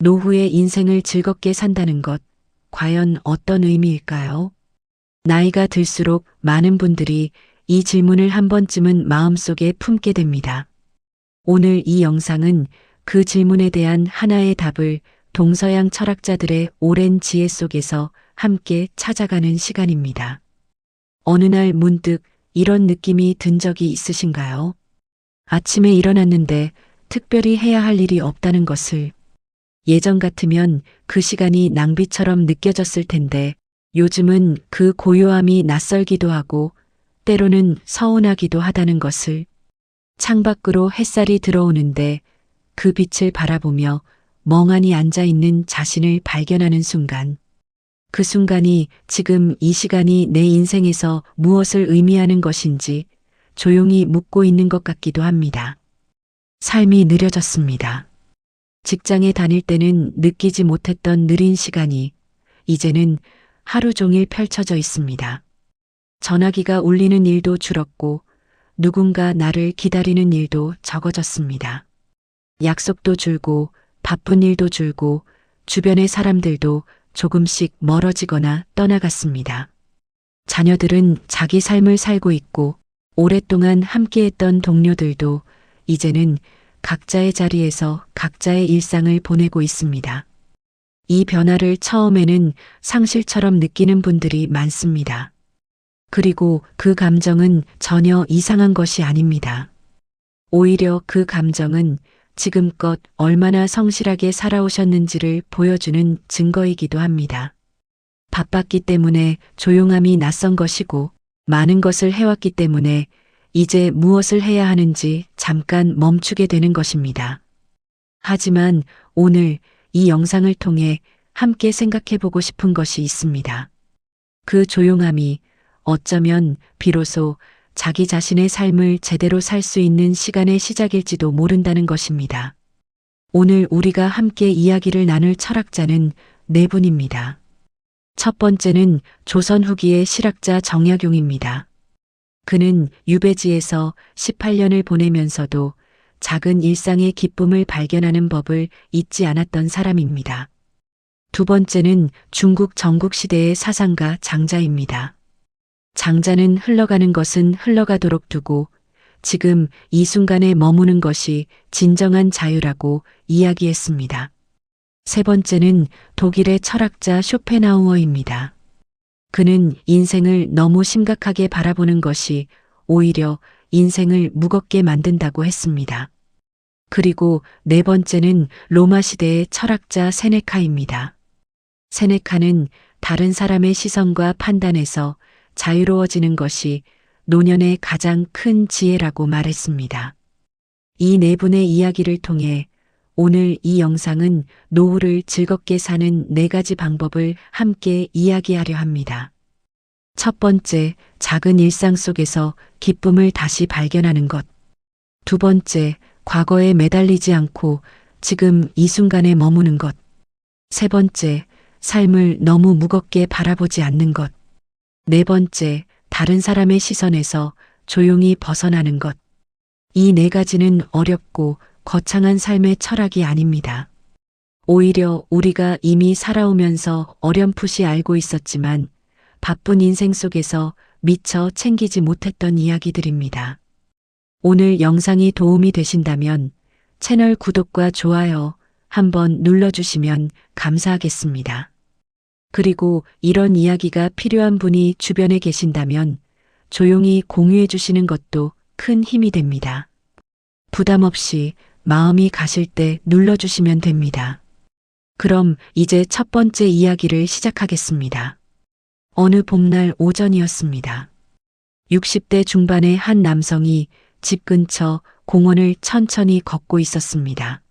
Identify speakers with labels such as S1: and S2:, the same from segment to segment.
S1: 노후의 인생을 즐겁게 산다는 것, 과연 어떤 의미일까요? 나이가 들수록 많은 분들이 이 질문을 한 번쯤은 마음속에 품게 됩니다. 오늘 이 영상은 그 질문에 대한 하나의 답을 동서양 철학자들의 오랜 지혜 속에서 함께 찾아가는 시간입니다. 어느 날 문득 이런 느낌이 든 적이 있으신가요? 아침에 일어났는데 특별히 해야 할 일이 없다는 것을. 예전 같으면 그 시간이 낭비처럼 느껴졌을 텐데 요즘은 그 고요함이 낯설기도 하고 때로는 서운하기도 하다는 것을. 창밖으로 햇살이 들어오는데 그 빛을 바라보며 멍하니 앉아있는 자신을 발견하는 순간. 그 순간이 지금 이 시간이 내 인생에서 무엇을 의미하는 것인지 조용히 묻고 있는 것 같기도 합니다. 삶이 느려졌습니다. 직장에 다닐 때는 느끼지 못했던 느린 시간이 이제는 하루 종일 펼쳐져 있습니다. 전화기가 울리는 일도 줄었고 누군가 나를 기다리는 일도 적어졌습니다. 약속도 줄고 바쁜 일도 줄고 주변의 사람들도 조금씩 멀어지거나 떠나갔습니다. 자녀들은 자기 삶을 살고 있고 오랫동안 함께했던 동료들도 이제는 각자의 자리에서 각자의 일상을 보내고 있습니다. 이 변화를 처음에는 상실처럼 느끼는 분들이 많습니다. 그리고 그 감정은 전혀 이상한 것이 아닙니다. 오히려 그 감정은 지금껏 얼마나 성실하게 살아오셨는지를 보여주는 증거이기도 합니다. 바빴기 때문에 조용함이 낯선 것이고 많은 것을 해왔기 때문에 이제 무엇을 해야 하는지 잠깐 멈추게 되는 것입니다. 하지만 오늘 이 영상을 통해 함께 생각해 보고 싶은 것이 있습니다. 그 조용함이 어쩌면 비로소 자기 자신의 삶을 제대로 살 수 있는 시간의 시작일지도 모른다는 것입니다. 오늘 우리가 함께 이야기를 나눌 철학자는 네 분입니다. 첫 번째는 조선 후기의 실학자 정약용입니다. 그는 유배지에서 18년을 보내면서도 작은 일상의 기쁨을 발견하는 법을 잊지 않았던 사람입니다. 두 번째는 중국 전국시대의 사상가 장자입니다. 장자는 흘러가는 것은 흘러가도록 두고 지금 이 순간에 머무는 것이 진정한 자유라고 이야기했습니다. 세 번째는 독일의 철학자 쇼펜하우어입니다. 그는 인생을 너무 심각하게 바라보는 것이 오히려 인생을 무겁게 만든다고 했습니다. 그리고 네 번째는 로마 시대의 철학자 세네카입니다. 세네카는 다른 사람의 시선과 판단에서 자유로워지는 것이 노년의 가장 큰 지혜라고 말했습니다. 이 네 분의 이야기를 통해 오늘 이 영상은 노후를 즐겁게 사는 네 가지 방법을 함께 이야기하려 합니다. 첫 번째, 작은 일상 속에서 기쁨을 다시 발견하는 것. 두 번째, 과거에 매달리지 않고 지금 이 순간에 머무는 것. 세 번째, 삶을 너무 무겁게 바라보지 않는 것. 네 번째, 다른 사람의 시선에서 조용히 벗어나는 것. 이 네 가지는 어렵고 거창한 삶의 철학이 아닙니다. 오히려 우리가 이미 살아오면서 어렴풋이 알고 있었지만 바쁜 인생 속에서 미처 챙기지 못했던 이야기들입니다. 오늘 영상이 도움이 되신다면 채널 구독과 좋아요 한번 눌러주시면 감사하겠습니다. 그리고 이런 이야기가 필요한 분이 주변에 계신다면 조용히 공유해 주시는 것도 큰 힘이 됩니다. 부담 없이 마음이 가실 때 눌러주시면 됩니다. 그럼 이제 첫 번째 이야기를 시작하겠습니다. 어느 봄날 오전이었습니다. 60대 중반의 한 남성이 집 근처 공원을 천천히 걷고 있었습니다.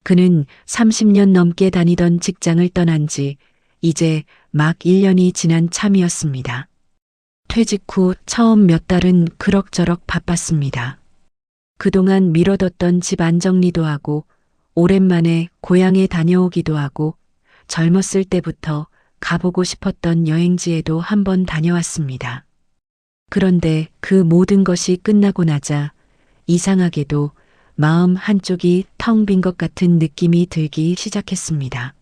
S1: 그는 30년 넘게 다니던 직장을 떠난 지 이제 막 1년이 지난 참이었습니다. 퇴직 후 처음 몇 달은 그럭저럭 바빴습니다. 그동안 미뤄뒀던 집 안정리도 하고 오랜만에 고향에 다녀오기도 하고 젊었을 때부터 가보고 싶었던 여행지에도 한번 다녀왔습니다. 그런데 그 모든 것이 끝나고 나자 이상하게도 마음 한쪽이 텅 빈 것 같은 느낌이 들기 시작했습니다.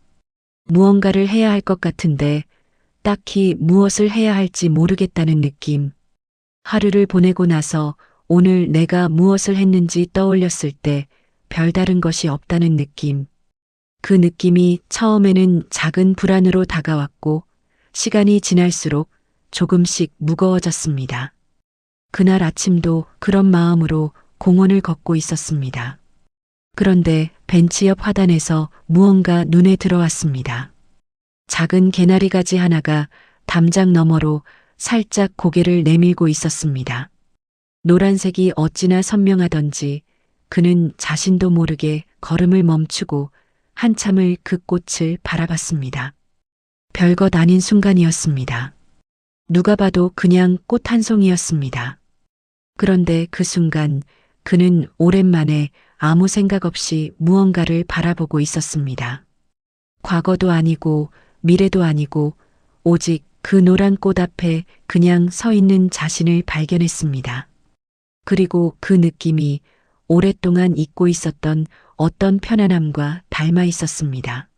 S1: 무언가를 해야 할 것 같은데 딱히 무엇을 해야 할지 모르겠다는 느낌. 하루를 보내고 나서 오늘 내가 무엇을 했는지 떠올렸을 때 별다른 것이 없다는 느낌. 그 느낌이 처음에는 작은 불안으로 다가왔고 시간이 지날수록 조금씩 무거워졌습니다. 그날 아침도 그런 마음으로 공원을 걷고 있었습니다. 그런데 벤치 옆 화단에서 무언가 눈에 들어왔습니다. 작은 개나리 가지 하나가 담장 너머로 살짝 고개를 내밀고 있었습니다. 노란색이 어찌나 선명하던지 그는 자신도 모르게 걸음을 멈추고 한참을 그 꽃을 바라봤습니다. 별것 아닌 순간이었습니다. 누가 봐도 그냥 꽃 한 송이였습니다. 그런데 그 순간 그는 오랜만에 아무 생각 없이 무언가를 바라보고 있었습니다. 과거도 아니고 미래도 아니고 오직 그 노란 꽃 앞에 그냥 서 있는 자신을 발견했습니다. 그리고 그 느낌이 오랫동안 잊고 있었던 어떤 편안함과 닮아 있었습니다.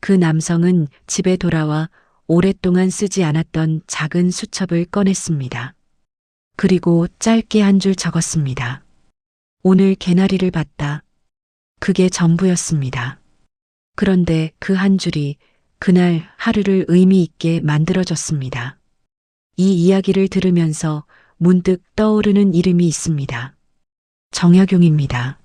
S1: 그 남성은 집에 돌아와 오랫동안 쓰지 않았던 작은 수첩을 꺼냈습니다. 그리고 짧게 한 줄 적었습니다. 오늘 개나리를 봤다. 그게 전부였습니다. 그런데 그 한 줄이 그날 하루를 의미 있게 만들어줬습니다. 이 이야기를 들으면서 문득 떠오르는 이름이 있습니다. 정약용입니다.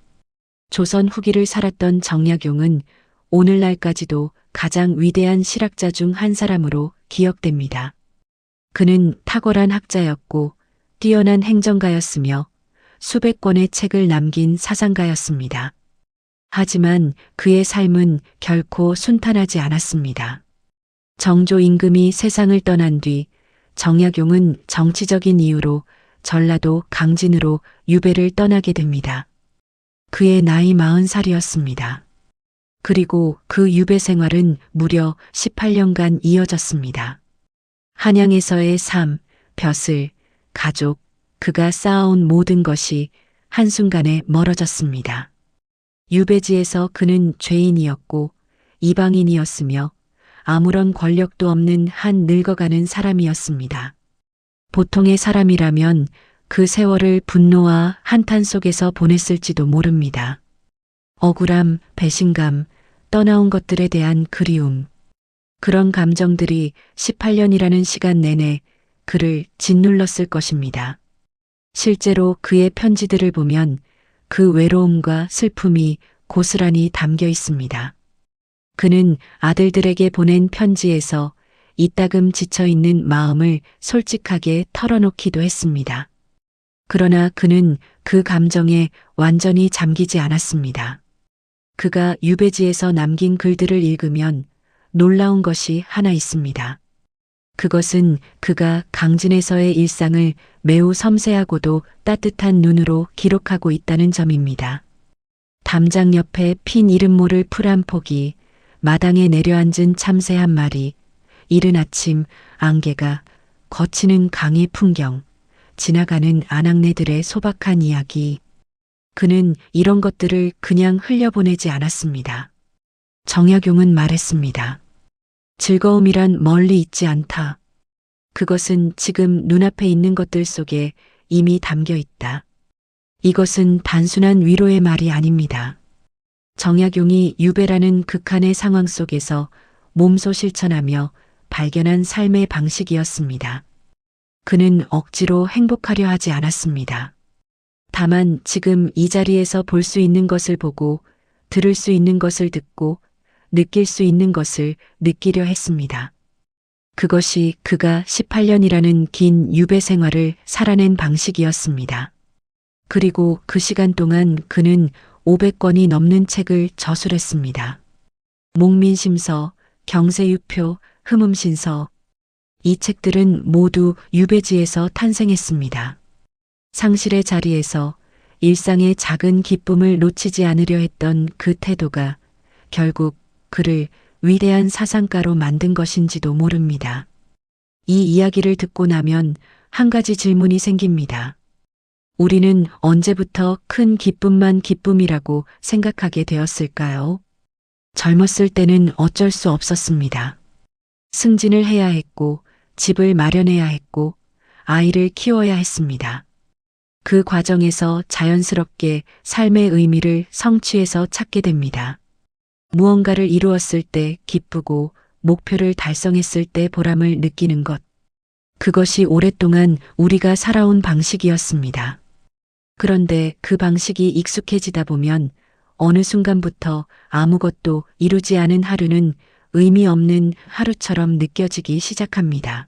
S1: 조선 후기를 살았던 정약용은 오늘날까지도 가장 위대한 실학자 중 한 사람으로 기억됩니다. 그는 탁월한 학자였고 뛰어난 행정가였으며 수백 권의 책을 남긴 사상가였습니다. 하지만 그의 삶은 결코 순탄하지 않았습니다. 정조 임금이 세상을 떠난 뒤 정약용은 정치적인 이유로 전라도 강진으로 유배를 떠나게 됩니다. 그의 나이 40살이었습니다. 그리고 그 유배 생활은 무려 18년간 이어졌습니다. 한양에서의 삶, 벼슬, 가족, 그가 쌓아온 모든 것이 한순간에 멀어졌습니다. 유배지에서 그는 죄인이었고 이방인이었으며 아무런 권력도 없는 한 늙어가는 사람이었습니다. 보통의 사람이라면 그 세월을 분노와 한탄 속에서 보냈을지도 모릅니다. 억울함, 배신감, 떠나온 것들에 대한 그리움. 그런 감정들이 18년이라는 시간 내내 그를 짓눌렀을 것입니다. 실제로 그의 편지들을 보면 그 외로움과 슬픔이 고스란히 담겨 있습니다. 그는 아들들에게 보낸 편지에서 이따금 지쳐있는 마음을 솔직하게 털어놓기도 했습니다. 그러나 그는 그 감정에 완전히 잠기지 않았습니다. 그가 유배지에서 남긴 글들을 읽으면 놀라운 것이 하나 있습니다. 그것은 그가 강진에서의 일상을 매우 섬세하고도 따뜻한 눈으로 기록하고 있다는 점입니다. 담장 옆에 핀 이름 모를 풀 한 폭이, 마당에 내려앉은 참새 한 마리, 이른 아침 안개가, 거치는 강의 풍경, 지나가는 아낙네들의 소박한 이야기. 그는 이런 것들을 그냥 흘려보내지 않았습니다. 정약용은 말했습니다. 즐거움이란 멀리 있지 않다. 그것은 지금 눈앞에 있는 것들 속에 이미 담겨 있다. 이것은 단순한 위로의 말이 아닙니다. 정약용이 유배라는 극한의 상황 속에서 몸소 실천하며 발견한 삶의 방식이었습니다. 그는 억지로 행복하려 하지 않았습니다. 다만 지금 이 자리에서 볼 수 있는 것을 보고 들을 수 있는 것을 듣고 느낄 수 있는 것을 느끼려 했습니다. 그것이 그가 18년이라는 긴 유배 생활을 살아낸 방식이었습니다. 그리고 그 시간 동안 그는 500권이 넘는 책을 저술했습니다. 목민심서, 경세유표, 흠음신서. 이 책들은 모두 유배지에서 탄생했습니다. 상실의 자리에서 일상의 작은 기쁨을 놓치지 않으려 했던 그 태도가 결국 그를 위대한 사상가로 만든 것인지도 모릅니다. 이 이야기를 듣고 나면 한 가지 질문이 생깁니다. 우리는 언제부터 큰 기쁨만 기쁨이라고 생각하게 되었을까요? 젊었을 때는 어쩔 수 없었습니다. 승진을 해야 했고, 집을 마련해야 했고, 아이를 키워야 했습니다. 그 과정에서 자연스럽게 삶의 의미를 성취해서 찾게 됩니다. 무언가를 이루었을 때 기쁘고 목표를 달성했을 때 보람을 느끼는 것. 그것이 오랫동안 우리가 살아온 방식이었습니다. 그런데 그 방식이 익숙해지다 보면 어느 순간부터 아무것도 이루지 않은 하루는 의미 없는 하루처럼 느껴지기 시작합니다.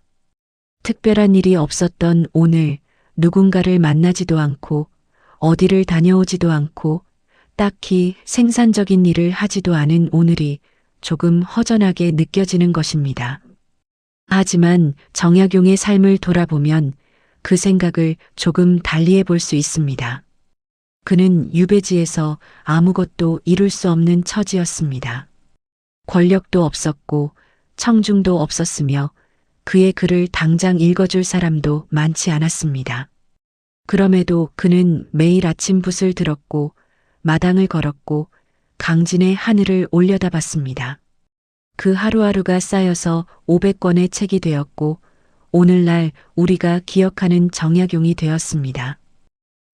S1: 특별한 일이 없었던 오늘, 누군가를 만나지도 않고 어디를 다녀오지도 않고 딱히 생산적인 일을 하지도 않은 오늘이 조금 허전하게 느껴지는 것입니다. 하지만 정약용의 삶을 돌아보면 그 생각을 조금 달리해 볼 수 있습니다. 그는 유배지에서 아무것도 이룰 수 없는 처지였습니다. 권력도 없었고 청중도 없었으며 그의 글을 당장 읽어줄 사람도 많지 않았습니다. 그럼에도 그는 매일 아침 붓을 들었고 마당을 걸었고 강진의 하늘을 올려다봤습니다. 그 하루하루가 쌓여서 500권의 책이 되었고 오늘날 우리가 기억하는 정약용이 되었습니다.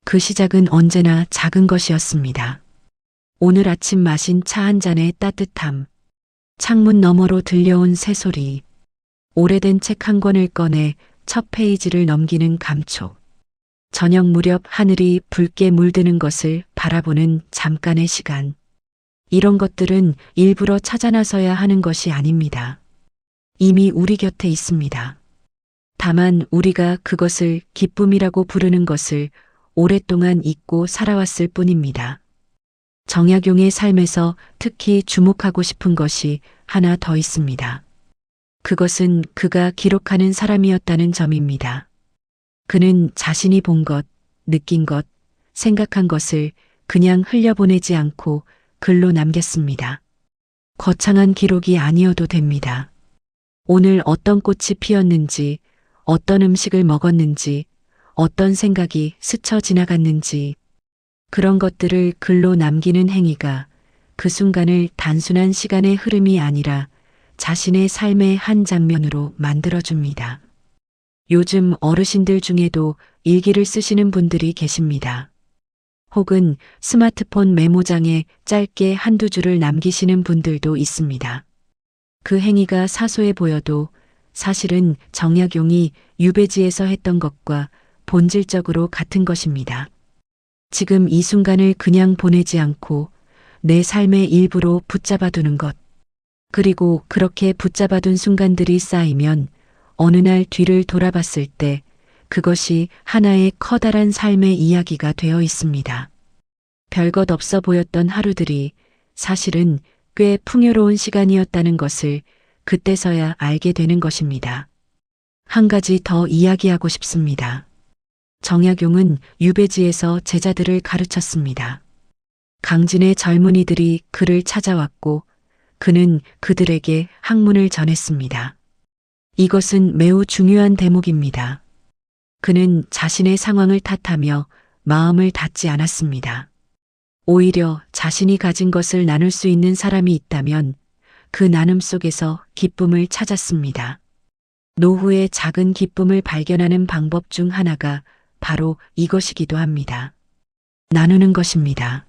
S1: 그 시작은 언제나 작은 것이었습니다. 오늘 아침 마신 차 한 잔의 따뜻함, 창문 너머로 들려온 새소리, 오래된 책 한 권을 꺼내 첫 페이지를 넘기는 감촉, 저녁 무렵 하늘이 붉게 물드는 것을 바라보는 잠깐의 시간. 이런 것들은 일부러 찾아 나서야 하는 것이 아닙니다. 이미 우리 곁에 있습니다. 다만 우리가 그것을 기쁨이라고 부르는 것을 오랫동안 잊고 살아왔을 뿐입니다. 정약용의 삶에서 특히 주목하고 싶은 것이 하나 더 있습니다. 그것은 그가 기록하는 사람이었다는 점입니다. 그는 자신이 본 것, 느낀 것, 생각한 것을 그냥 흘려보내지 않고 글로 남겼습니다. 거창한 기록이 아니어도 됩니다. 오늘 어떤 꽃이 피었는지, 어떤 음식을 먹었는지, 어떤 생각이 스쳐 지나갔는지, 그런 것들을 글로 남기는 행위가 그 순간을 단순한 시간의 흐름이 아니라 자신의 삶의 한 장면으로 만들어줍니다. 요즘 어르신들 중에도 일기를 쓰시는 분들이 계십니다. 혹은 스마트폰 메모장에 짧게 한두 줄을 남기시는 분들도 있습니다. 그 행위가 사소해 보여도 사실은 정약용이 유배지에서 했던 것과 본질적으로 같은 것입니다. 지금 이 순간을 그냥 보내지 않고 내 삶의 일부로 붙잡아두는 것. 그리고 그렇게 붙잡아둔 순간들이 쌓이면 어느 날 뒤를 돌아봤을 때 그것이 하나의 커다란 삶의 이야기가 되어 있습니다. 별것 없어 보였던 하루들이 사실은 꽤 풍요로운 시간이었다는 것을 그때서야 알게 되는 것입니다. 한 가지 더 이야기하고 싶습니다. 정약용은 유배지에서 제자들을 가르쳤습니다. 강진의 젊은이들이 그를 찾아왔고 그는 그들에게 학문을 전했습니다. 이것은 매우 중요한 대목입니다. 그는 자신의 상황을 탓하며 마음을 닫지 않았습니다. 오히려 자신이 가진 것을 나눌 수 있는 사람이 있다면 그 나눔 속에서 기쁨을 찾았습니다. 노후의 작은 기쁨을 발견하는 방법 중 하나가 바로 이것이기도 합니다. 나누는 것입니다.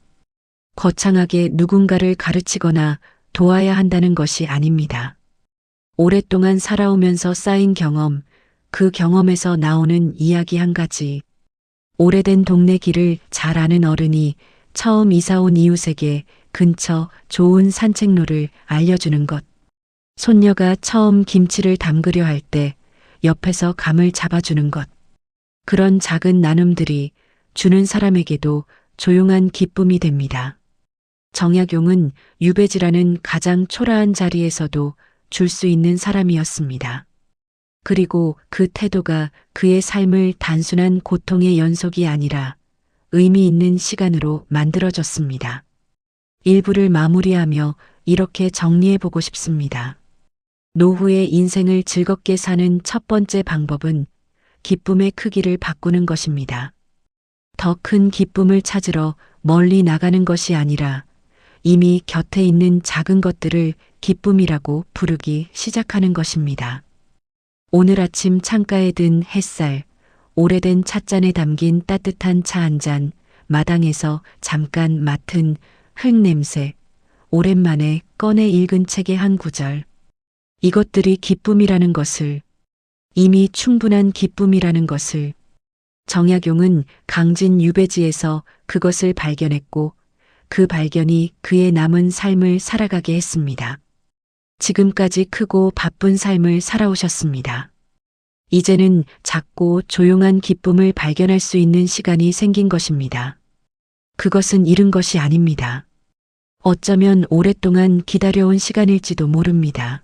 S1: 거창하게 누군가를 가르치거나 도와야 한다는 것이 아닙니다. 오랫동안 살아오면서 쌓인 경험, 그 경험에서 나오는 이야기 한 가지. 오래된 동네 길을 잘 아는 어른이 처음 이사온 이웃에게 근처 좋은 산책로를 알려주는 것. 손녀가 처음 김치를 담그려 할 때 옆에서 감을 잡아주는 것. 그런 작은 나눔들이 주는 사람에게도 조용한 기쁨이 됩니다. 정약용은 유배지라는 가장 초라한 자리에서도 줄 수 있는 사람이었습니다. 그리고 그 태도가 그의 삶을 단순한 고통의 연속이 아니라 의미 있는 시간으로 만들어졌습니다. 일부를 마무리하며 이렇게 정리해보고 싶습니다. 노후의 인생을 즐겁게 사는 첫 번째 방법은 기쁨의 크기를 바꾸는 것입니다. 더 큰 기쁨을 찾으러 멀리 나가는 것이 아니라 이미 곁에 있는 작은 것들을 기쁨이라고 부르기 시작하는 것입니다. 오늘 아침 창가에 든 햇살, 오래된 찻잔에 담긴 따뜻한 차 한 잔, 마당에서 잠깐 맡은 흙 냄새, 오랜만에 꺼내 읽은 책의 한 구절. 이것들이 기쁨이라는 것을, 이미 충분한 기쁨이라는 것을, 정약용은 강진 유배지에서 그것을 발견했고 그 발견이 그의 남은 삶을 살아가게 했습니다. 지금까지 크고 바쁜 삶을 살아오셨습니다. 이제는 작고 조용한 기쁨을 발견할 수 있는 시간이 생긴 것입니다. 그것은 잃은 것이 아닙니다. 어쩌면 오랫동안 기다려온 시간일지도 모릅니다.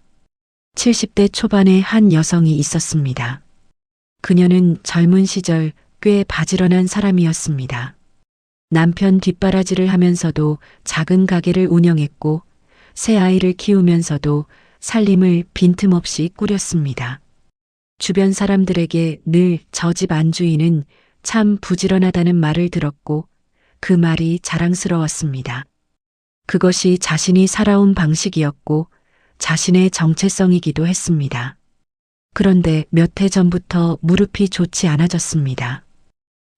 S1: 70대 초반의 한 여성이 있었습니다. 그녀는 젊은 시절 꽤 바지런한 사람이었습니다. 남편 뒷바라지를 하면서도 작은 가게를 운영했고 새 아이를 키우면서도 살림을 빈틈없이 꾸렸습니다. 주변 사람들에게 늘 저 집 안주인은 참 부지런하다는 말을 들었고 그 말이 자랑스러웠습니다. 그것이 자신이 살아온 방식이었고 자신의 정체성이기도 했습니다. 그런데 몇 해 전부터 무릎이 좋지 않아졌습니다.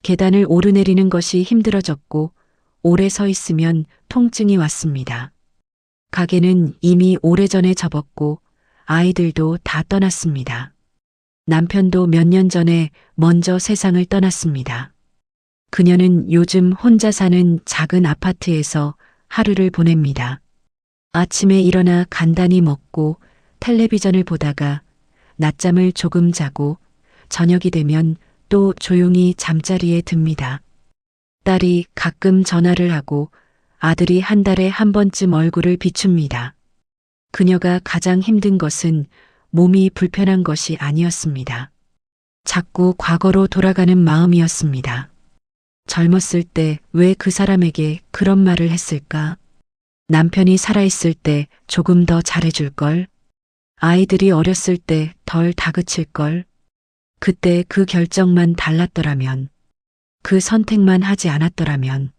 S1: 계단을 오르내리는 것이 힘들어졌고 오래 서 있으면 통증이 왔습니다. 가게는 이미 오래전에 접었고 아이들도 다 떠났습니다. 남편도 몇 년 전에 먼저 세상을 떠났습니다. 그녀는 요즘 혼자 사는 작은 아파트에서 하루를 보냅니다. 아침에 일어나 간단히 먹고 텔레비전을 보다가 낮잠을 조금 자고 저녁이 되면 또 조용히 잠자리에 듭니다. 딸이 가끔 전화를 하고 아들이 한 달에 한 번쯤 얼굴을 비춥니다. 그녀가 가장 힘든 것은 몸이 불편한 것이 아니었습니다. 자꾸 과거로 돌아가는 마음이었습니다. 젊었을 때 왜 그 사람에게 그런 말을 했을까? 남편이 살아있을 때 조금 더 잘해줄걸? 아이들이 어렸을 때 덜 다그칠걸? 그때 그 결정만 달랐더라면, 그 선택만 하지 않았더라면,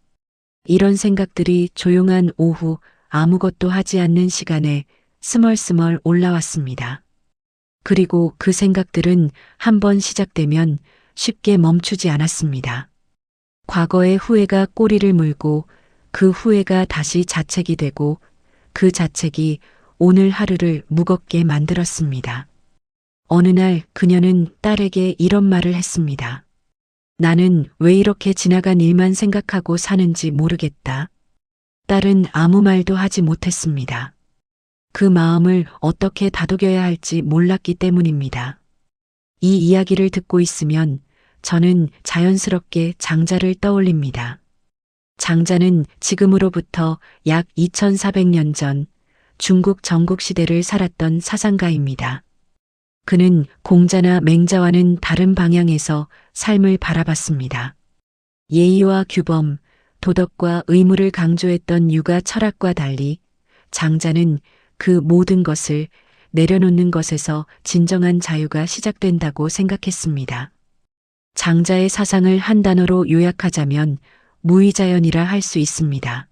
S1: 이런 생각들이 조용한 오후 아무것도 하지 않는 시간에 스멀스멀 올라왔습니다. 그리고 그 생각들은 한번 시작되면 쉽게 멈추지 않았습니다. 과거의 후회가 꼬리를 물고 그 후회가 다시 자책이 되고 그 자책이 오늘 하루를 무겁게 만들었습니다. 어느 날 그녀는 딸에게 이런 말을 했습니다. 나는 왜 이렇게 지나간 일만 생각하고 사는지 모르겠다. 딸은 아무 말도 하지 못했습니다. 그 마음을 어떻게 다독여야 할지 몰랐기 때문입니다. 이 이야기를 듣고 있으면 저는 자연스럽게 장자를 떠올립니다. 장자는 지금으로부터 약 2400년 전 중국 전국시대를 살았던 사상가입니다. 그는 공자나 맹자와는 다른 방향에서 삶을 바라봤습니다. 예의와 규범, 도덕과 의무를 강조했던 유가 철학과 달리 장자는 그 모든 것을 내려놓는 것에서 진정한 자유가 시작된다고 생각했습니다. 장자의 사상을 한 단어로 요약하자면 무의자연이라 할 수 있습니다.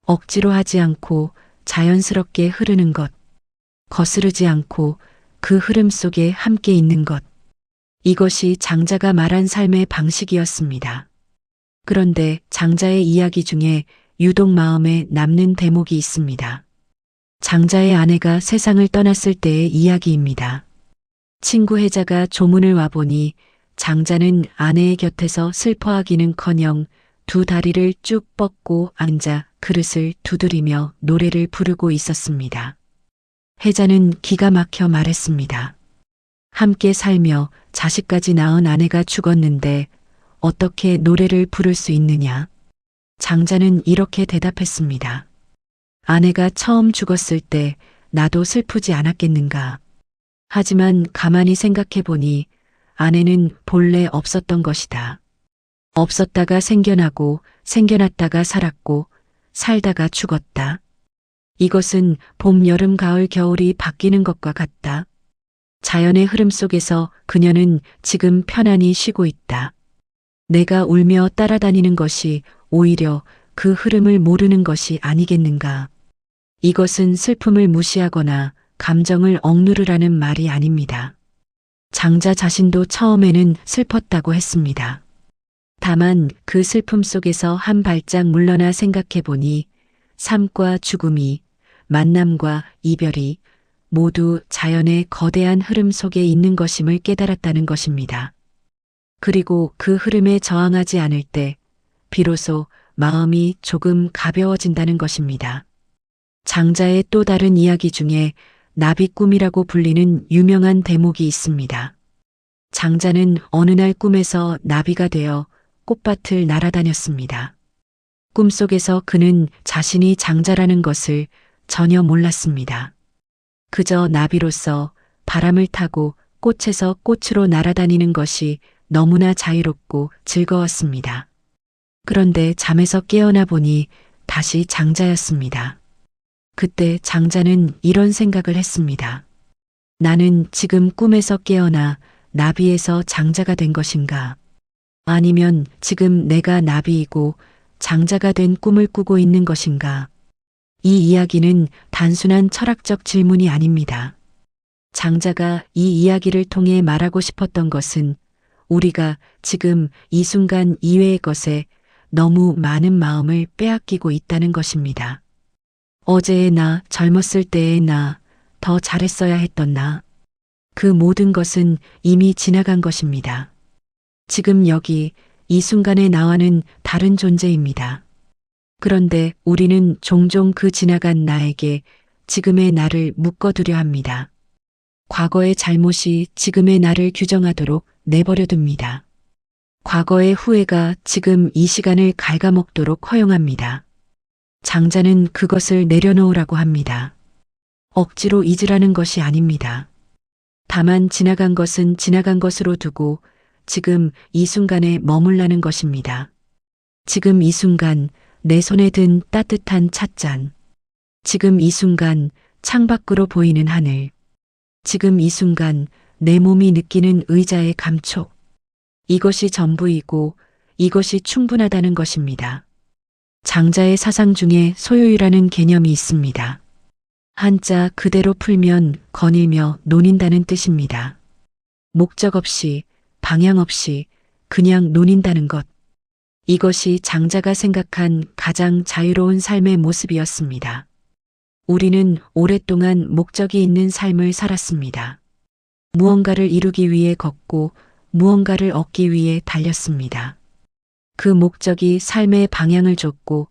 S1: 억지로 하지 않고 자연스럽게 흐르는 것, 거스르지 않고 그 흐름 속에 함께 있는 것. 이것이 장자가 말한 삶의 방식이었습니다. 그런데 장자의 이야기 중에 유독 마음에 남는 대목이 있습니다. 장자의 아내가 세상을 떠났을 때의 이야기입니다. 친구 혜자가 조문을 와보니 장자는 아내의 곁에서 슬퍼하기는커녕 두 다리를 쭉 뻗고 앉아 그릇을 두드리며 노래를 부르고 있었습니다. 혜자는 기가 막혀 말했습니다. 함께 살며 자식까지 낳은 아내가 죽었는데 어떻게 노래를 부를 수 있느냐? 장자는 이렇게 대답했습니다. 아내가 처음 죽었을 때 나도 슬프지 않았겠는가? 하지만 가만히 생각해 보니 아내는 본래 없었던 것이다. 없었다가 생겨나고 생겨났다가 살았고 살다가 죽었다. 이것은 봄, 여름, 가을, 겨울이 바뀌는 것과 같다. 자연의 흐름 속에서 그녀는 지금 편안히 쉬고 있다. 내가 울며 따라다니는 것이 오히려 그 흐름을 모르는 것이 아니겠는가. 이것은 슬픔을 무시하거나 감정을 억누르라는 말이 아닙니다. 장자 자신도 처음에는 슬펐다고 했습니다. 다만 그 슬픔 속에서 한 발짝 물러나 생각해 보니 삶과 죽음이, 만남과 이별이 모두 자연의 거대한 흐름 속에 있는 것임을 깨달았다는 것입니다. 그리고 그 흐름에 저항하지 않을 때 비로소 마음이 조금 가벼워진다는 것입니다. 장자의 또 다른 이야기 중에 나비꿈이라고 불리는 유명한 대목이 있습니다. 장자는 어느 날 꿈에서 나비가 되어 꽃밭을 날아다녔습니다. 꿈속에서 그는 자신이 장자라는 것을 전혀 몰랐습니다. 그저 나비로서 바람을 타고 꽃에서 꽃으로 날아다니는 것이 너무나 자유롭고 즐거웠습니다. 그런데 잠에서 깨어나 보니 다시 장자였습니다. 그때 장자는 이런 생각을 했습니다. 나는 지금 꿈에서 깨어나 나비에서 장자가 된 것인가? 아니면 지금 내가 나비이고 장자가 된 꿈을 꾸고 있는 것인가? 이 이야기는 단순한 철학적 질문이 아닙니다. 장자가 이 이야기를 통해 말하고 싶었던 것은 우리가 지금 이 순간 이외의 것에 너무 많은 마음을 빼앗기고 있다는 것입니다. 어제의 나, 젊었을 때의 나, 더 잘했어야 했던 나. 그 모든 것은 이미 지나간 것입니다. 지금 여기 이 순간의 나와는 다른 존재입니다. 그런데 우리는 종종 그 지나간 나에게 지금의 나를 묶어두려 합니다. 과거의 잘못이 지금의 나를 규정하도록 내버려 둡니다. 과거의 후회가 지금 이 시간을 갉아먹도록 허용합니다. 장자는 그것을 내려놓으라고 합니다. 억지로 잊으라는 것이 아닙니다. 다만 지나간 것은 지나간 것으로 두고 지금 이 순간에 머물라는 것입니다. 지금 이 순간 내 손에 든 따뜻한 찻잔. 지금 이 순간 창밖으로 보이는 하늘. 지금 이 순간 내 몸이 느끼는 의자의 감촉. 이것이 전부이고 이것이 충분하다는 것입니다. 장자의 사상 중에 소요유라는 개념이 있습니다. 한자 그대로 풀면 거닐며 논인다는 뜻입니다. 목적 없이, 방향 없이 그냥 논인다는 것. 이것이 장자가 생각한 가장 자유로운 삶의 모습이었습니다. 우리는 오랫동안 목적이 있는 삶을 살았습니다. 무언가를 이루기 위해 걷고 무언가를 얻기 위해 달렸습니다. 그 목적이 삶의 방향을 줬고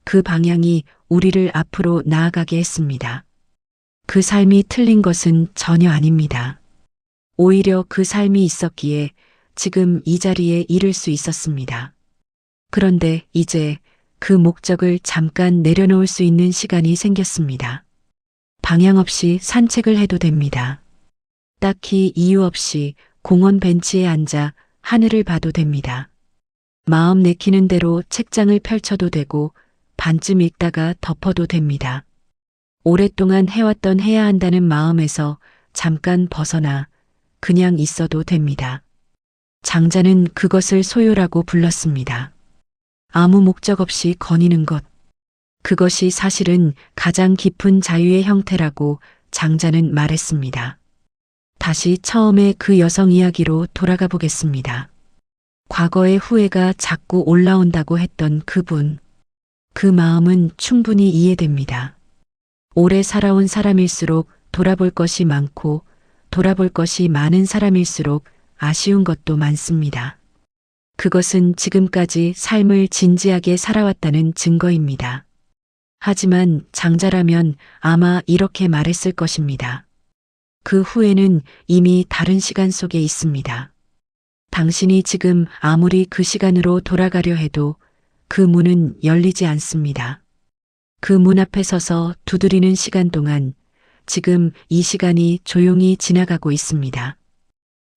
S1: 그 방향이 우리를 앞으로 나아가게 했습니다. 그 삶이 틀린 것은 전혀 아닙니다. 오히려 그 삶이 있었기에 지금 이 자리에 이를 수 있었습니다. 그런데 이제 그 목적을 잠깐 내려놓을 수 있는 시간이 생겼습니다. 방향 없이 산책을 해도 됩니다. 딱히 이유 없이 공원 벤치에 앉아 하늘을 봐도 됩니다. 마음 내키는 대로 책장을 펼쳐도 되고 반쯤 읽다가 덮어도 됩니다. 오랫동안 해왔던 해야 한다는 마음에서 잠깐 벗어나 그냥 있어도 됩니다. 장자는 그것을 소요라고 불렀습니다. 아무 목적 없이 거니는 것. 그것이 사실은 가장 깊은 자유의 형태라고 장자는 말했습니다. 다시 처음에 그 여성 이야기로 돌아가 보겠습니다. 과거의 후회가 자꾸 올라온다고 했던 그분. 그 마음은 충분히 이해됩니다. 오래 살아온 사람일수록 돌아볼 것이 많고 돌아볼 것이 많은 사람일수록 아쉬운 것도 많습니다. 그것은 지금까지 삶을 진지하게 살아왔다는 증거입니다. 하지만 장자라면 아마 이렇게 말했을 것입니다. 그 후회는 이미 다른 시간 속에 있습니다. 당신이 지금 아무리 그 시간으로 돌아가려 해도 그 문은 열리지 않습니다. 그 문 앞에 서서 두드리는 시간 동안 지금 이 시간이 조용히 지나가고 있습니다.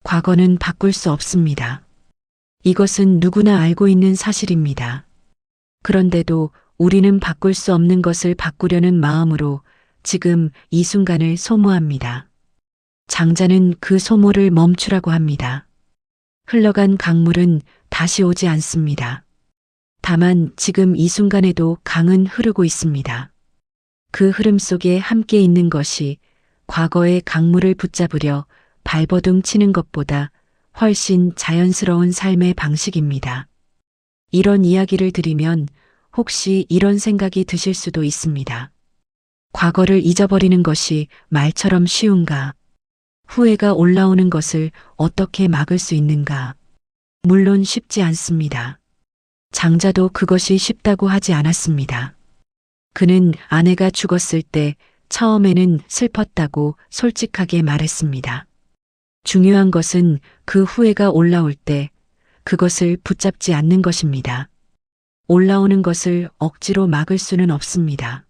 S1: 과거는 바꿀 수 없습니다. 이것은 누구나 알고 있는 사실입니다. 그런데도 우리는 바꿀 수 없는 것을 바꾸려는 마음으로 지금 이 순간을 소모합니다. 장자는 그 소모를 멈추라고 합니다. 흘러간 강물은 다시 오지 않습니다. 다만 지금 이 순간에도 강은 흐르고 있습니다. 그 흐름 속에 함께 있는 것이 과거의 강물을 붙잡으려 발버둥 치는 것보다 훨씬 자연스러운 삶의 방식입니다. 이런 이야기를 들으면 혹시 이런 생각이 드실 수도 있습니다. 과거를 잊어버리는 것이 말처럼 쉬운가? 후회가 올라오는 것을 어떻게 막을 수 있는가? 물론 쉽지 않습니다. 장자도 그것이 쉽다고 하지 않았습니다. 그는 아내가 죽었을 때 처음에는 슬펐다고 솔직하게 말했습니다. 중요한 것은 그 후회가 올라올 때 그것을 붙잡지 않는 것입니다. 올라오는 것을 억지로 막을 수는 없습니다.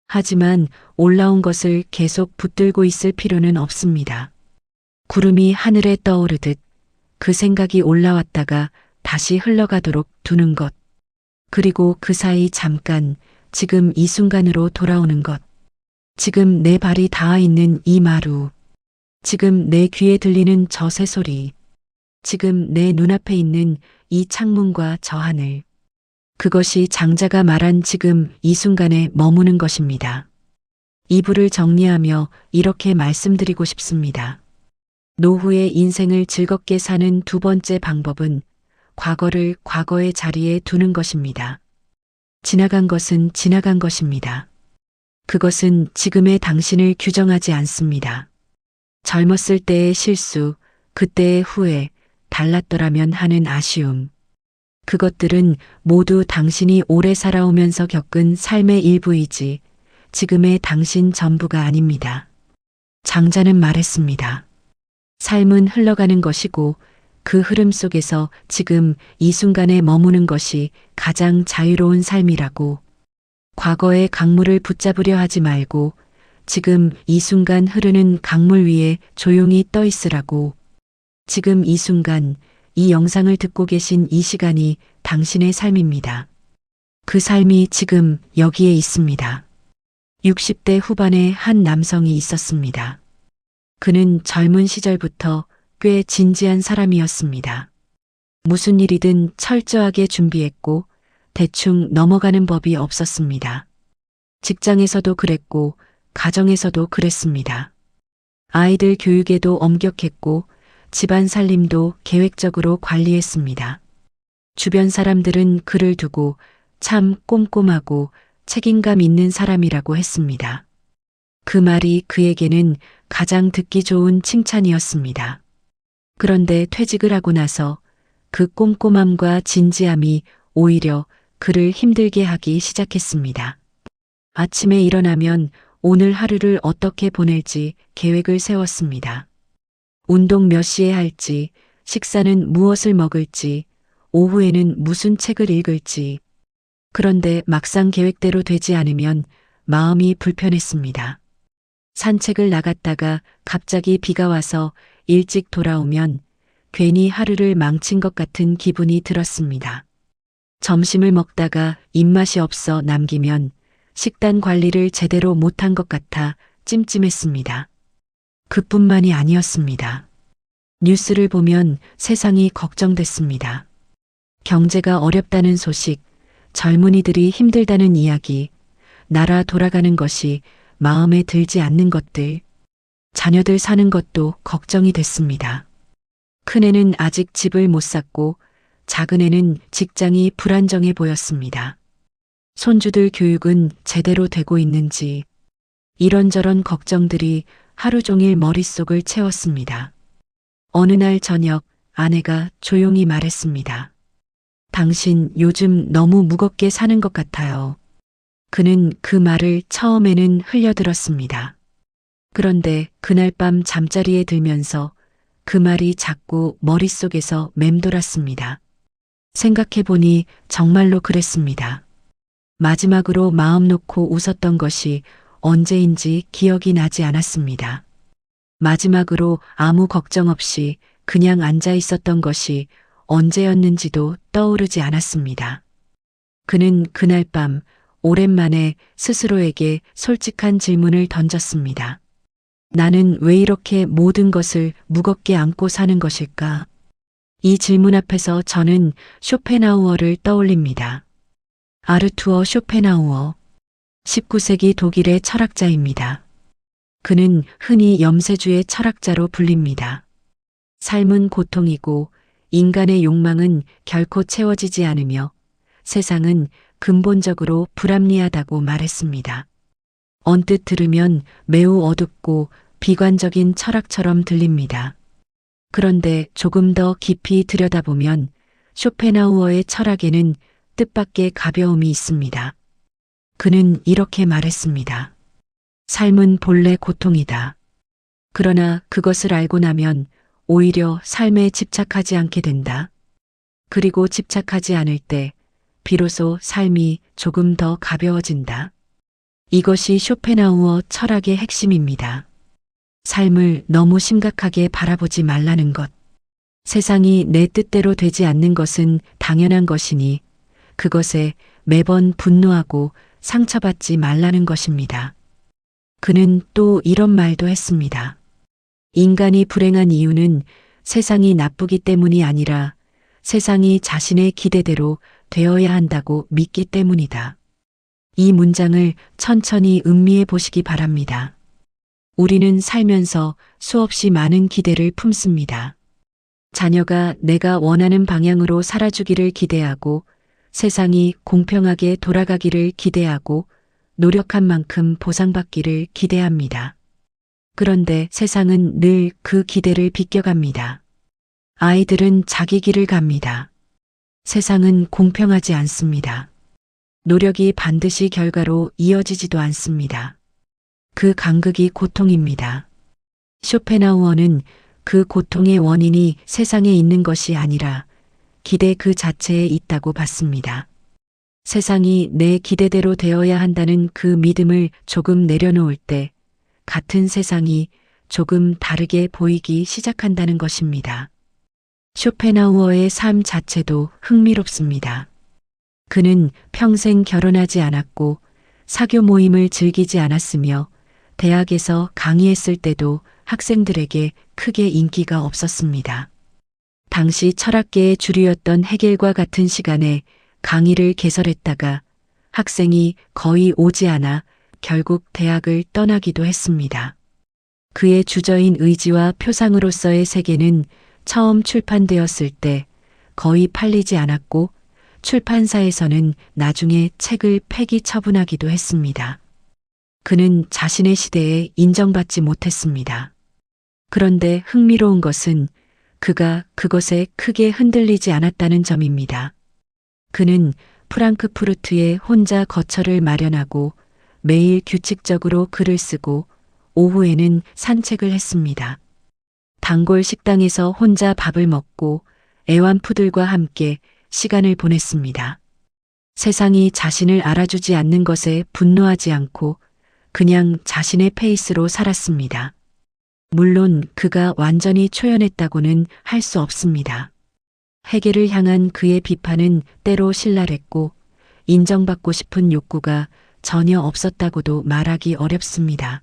S1: 하지만 올라온 것을 계속 붙들고 있을 필요는 없습니다. 구름이 하늘에 떠오르듯 그 생각이 올라왔다가 다시 흘러가도록 두는 것. 그리고 그 사이 잠깐 지금 이 순간으로 돌아오는 것. 지금 내 발이 닿아 있는 이 마루. 지금 내 귀에 들리는 저 새소리. 지금 내 눈앞에 있는 이 창문과 저 하늘. 그것이 장자가 말한 지금 이 순간에 머무는 것입니다. 이불을 정리하며 이렇게 말씀드리고 싶습니다. 노후의 인생을 즐겁게 사는 두 번째 방법은 과거를 과거의 자리에 두는 것입니다. 지나간 것은 지나간 것입니다. 그것은 지금의 당신을 규정하지 않습니다. 젊었을 때의 실수, 그때의 후회, 달랐더라면 하는 아쉬움. 그것들은 모두 당신이 오래 살아오면서 겪은 삶의 일부이지 지금의 당신 전부가 아닙니다. 장자는 말했습니다. 삶은 흘러가는 것이고 그 흐름 속에서 지금 이 순간에 머무는 것이 가장 자유로운 삶이라고. 과거의 강물을 붙잡으려 하지 말고 지금 이 순간 흐르는 강물 위에 조용히 떠 있으라고. 지금 이 순간 이 영상을 듣고 계신 이 시간이 당신의 삶입니다. 그 삶이 지금 여기에 있습니다. 60대 후반의 한 남성이 있었습니다. 그는 젊은 시절부터 꽤 진지한 사람이었습니다. 무슨 일이든 철저하게 준비했고 대충 넘어가는 법이 없었습니다. 직장에서도 그랬고 가정에서도 그랬습니다. 아이들 교육에도 엄격했고 집안 살림도 계획적으로 관리했습니다. 주변 사람들은 그를 두고 참 꼼꼼하고 책임감 있는 사람이라고 했습니다. 그 말이 그에게는 가장 듣기 좋은 칭찬이었습니다. 그런데 퇴직을 하고 나서 그 꼼꼼함과 진지함이 오히려 그를 힘들게 하기 시작했습니다. 아침에 일어나면 오늘 하루를 어떻게 보낼지 계획을 세웠습니다. 운동 몇 시에 할지, 식사는 무엇을 먹을지, 오후에는 무슨 책을 읽을지. 그런데 막상 계획대로 되지 않으면 마음이 불편했습니다. 산책을 나갔다가 갑자기 비가 와서 일찍 돌아오면 괜히 하루를 망친 것 같은 기분이 들었습니다. 점심을 먹다가 입맛이 없어 남기면 식단 관리를 제대로 못한 것 같아 찜찜했습니다. 그뿐만이 아니었습니다. 뉴스를 보면 세상이 걱정됐습니다. 경제가 어렵다는 소식, 젊은이들이 힘들다는 이야기, 나라 돌아가는 것이 마음에 들지 않는 것들, 자녀들 사는 것도 걱정이 됐습니다. 큰애는 아직 집을 못 샀고 작은애는 직장이 불안정해 보였습니다. 손주들 교육은 제대로 되고 있는지 이런저런 걱정들이 하루 종일 머릿속을 채웠습니다. 어느 날 저녁 아내가 조용히 말했습니다. 당신 요즘 너무 무겁게 사는 것 같아요. 그는 그 말을 처음에는 흘려들었습니다. 그런데 그날 밤 잠자리에 들면서 그 말이 자꾸 머릿속에서 맴돌았습니다. 생각해보니 정말로 그랬습니다. 마지막으로 마음 놓고 웃었던 것이 언제인지 기억이 나지 않았습니다. 마지막으로 아무 걱정 없이 그냥 앉아 있었던 것이 언제였는지도 떠오르지 않았습니다. 그는 그날 밤 오랜만에 스스로에게 솔직한 질문을 던졌습니다. 나는 왜 이렇게 모든 것을 무겁게 안고 사는 것일까? 이 질문 앞에서 저는 쇼펜하우어를 떠올립니다. 아르투어 쇼펜하우어. 19세기 독일의 철학자입니다. 그는 흔히 염세주의 철학자로 불립니다. 삶은 고통이고 인간의 욕망은 결코 채워지지 않으며 세상은 근본적으로 불합리하다고 말했습니다. 언뜻 들으면 매우 어둡고 비관적인 철학처럼 들립니다. 그런데 조금 더 깊이 들여다보면 쇼펜하우어의 철학에는 뜻밖의 가벼움이 있습니다. 그는 이렇게 말했습니다. 삶은 본래 고통이다. 그러나 그것을 알고 나면 오히려 삶에 집착하지 않게 된다. 그리고 집착하지 않을 때 비로소 삶이 조금 더 가벼워진다. 이것이 쇼펜하우어 철학의 핵심입니다. 삶을 너무 심각하게 바라보지 말라는 것. 세상이 내 뜻대로 되지 않는 것은 당연한 것이니 그것에 매번 분노하고 상처받지 말라는 것입니다. 그는 또 이런 말도 했습니다. 인간이 불행한 이유는 세상이 나쁘기 때문이 아니라 세상이 자신의 기대대로 되어야 한다고 믿기 때문이다. 이 문장을 천천히 음미해 보시기 바랍니다. 우리는 살면서 수없이 많은 기대를 품습니다. 자녀가 내가 원하는 방향으로 살아주기를 기대하고 세상이 공평하게 돌아가기를 기대하고 노력한 만큼 보상받기를 기대합니다. 그런데 세상은 늘 그 기대를 비껴갑니다. 아이들은 자기 길을 갑니다. 세상은 공평하지 않습니다. 노력이 반드시 결과로 이어지지도 않습니다. 그 간극이 고통입니다. 쇼펜하우어는 그 고통의 원인이 세상에 있는 것이 아니라 기대 그 자체에 있다고 봤습니다. 세상이 내 기대대로 되어야 한다는 그 믿음을 조금 내려놓을 때 같은 세상이 조금 다르게 보이기 시작한다는 것입니다. 쇼펜하우어의 삶 자체도 흥미롭습니다. 그는 평생 결혼하지 않았고 사교 모임을 즐기지 않았으며 대학에서 강의했을 때도 학생들에게 크게 인기가 없었습니다. 당시 철학계의 주류였던 헤겔과 같은 시간에 강의를 개설했다가 학생이 거의 오지 않아 결국 대학을 떠나기도 했습니다. 그의 주저인 의지와 표상으로서의 세계는 처음 출판되었을 때 거의 팔리지 않았고 출판사에서는 나중에 책을 폐기 처분하기도 했습니다. 그는 자신의 시대에 인정받지 못했습니다. 그런데 흥미로운 것은 그가 그것에 크게 흔들리지 않았다는 점입니다. 그는 프랑크푸르트에 혼자 거처를 마련하고 매일 규칙적으로 글을 쓰고 오후에는 산책을 했습니다. 단골 식당에서 혼자 밥을 먹고 애완푸들과 함께 시간을 보냈습니다. 세상이 자신을 알아주지 않는 것에 분노하지 않고 그냥 자신의 페이스로 살았습니다. 물론 그가 완전히 초연했다고는 할 수 없습니다. 헤겔을 향한 그의 비판은 때로 신랄했고 인정받고 싶은 욕구가 전혀 없었다고도 말하기 어렵습니다.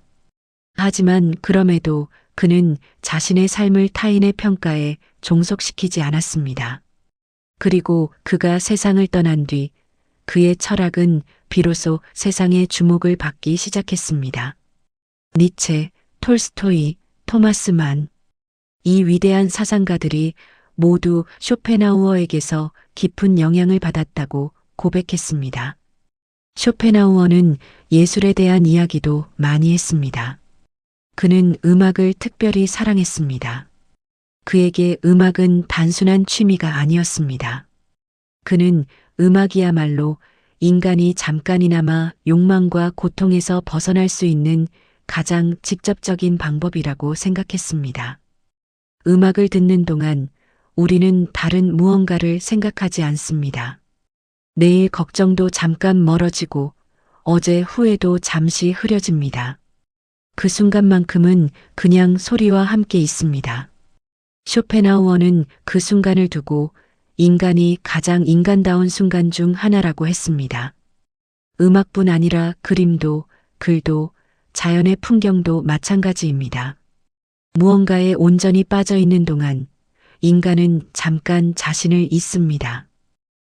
S1: 하지만 그럼에도 그는 자신의 삶을 타인의 평가에 종속시키지 않았습니다. 그리고 그가 세상을 떠난 뒤 그의 철학은 비로소 세상의 주목을 받기 시작했습니다. 니체, 톨스토이, 토마스 만. 이 위대한 사상가들이 모두 쇼펜하우어에게서 깊은 영향을 받았다고 고백했습니다. 쇼펜하우어는 예술에 대한 이야기도 많이 했습니다. 그는 음악을 특별히 사랑했습니다. 그에게 음악은 단순한 취미가 아니었습니다. 그는 음악이야말로 인간이 잠깐이나마 욕망과 고통에서 벗어날 수 있는 가장 직접적인 방법이라고 생각했습니다. 음악을 듣는 동안 우리는 다른 무언가를 생각하지 않습니다. 내일 걱정도 잠깐 멀어지고 어제 후회도 잠시 흐려집니다. 그 순간만큼은 그냥 소리와 함께 있습니다. 쇼펜하우어는 그 순간을 두고 인간이 가장 인간다운 순간 중 하나라고 했습니다. 음악뿐 아니라 그림도, 글도, 자연의 풍경도 마찬가지입니다. 무언가에 온전히 빠져 있는 동안 인간은 잠깐 자신을 잊습니다.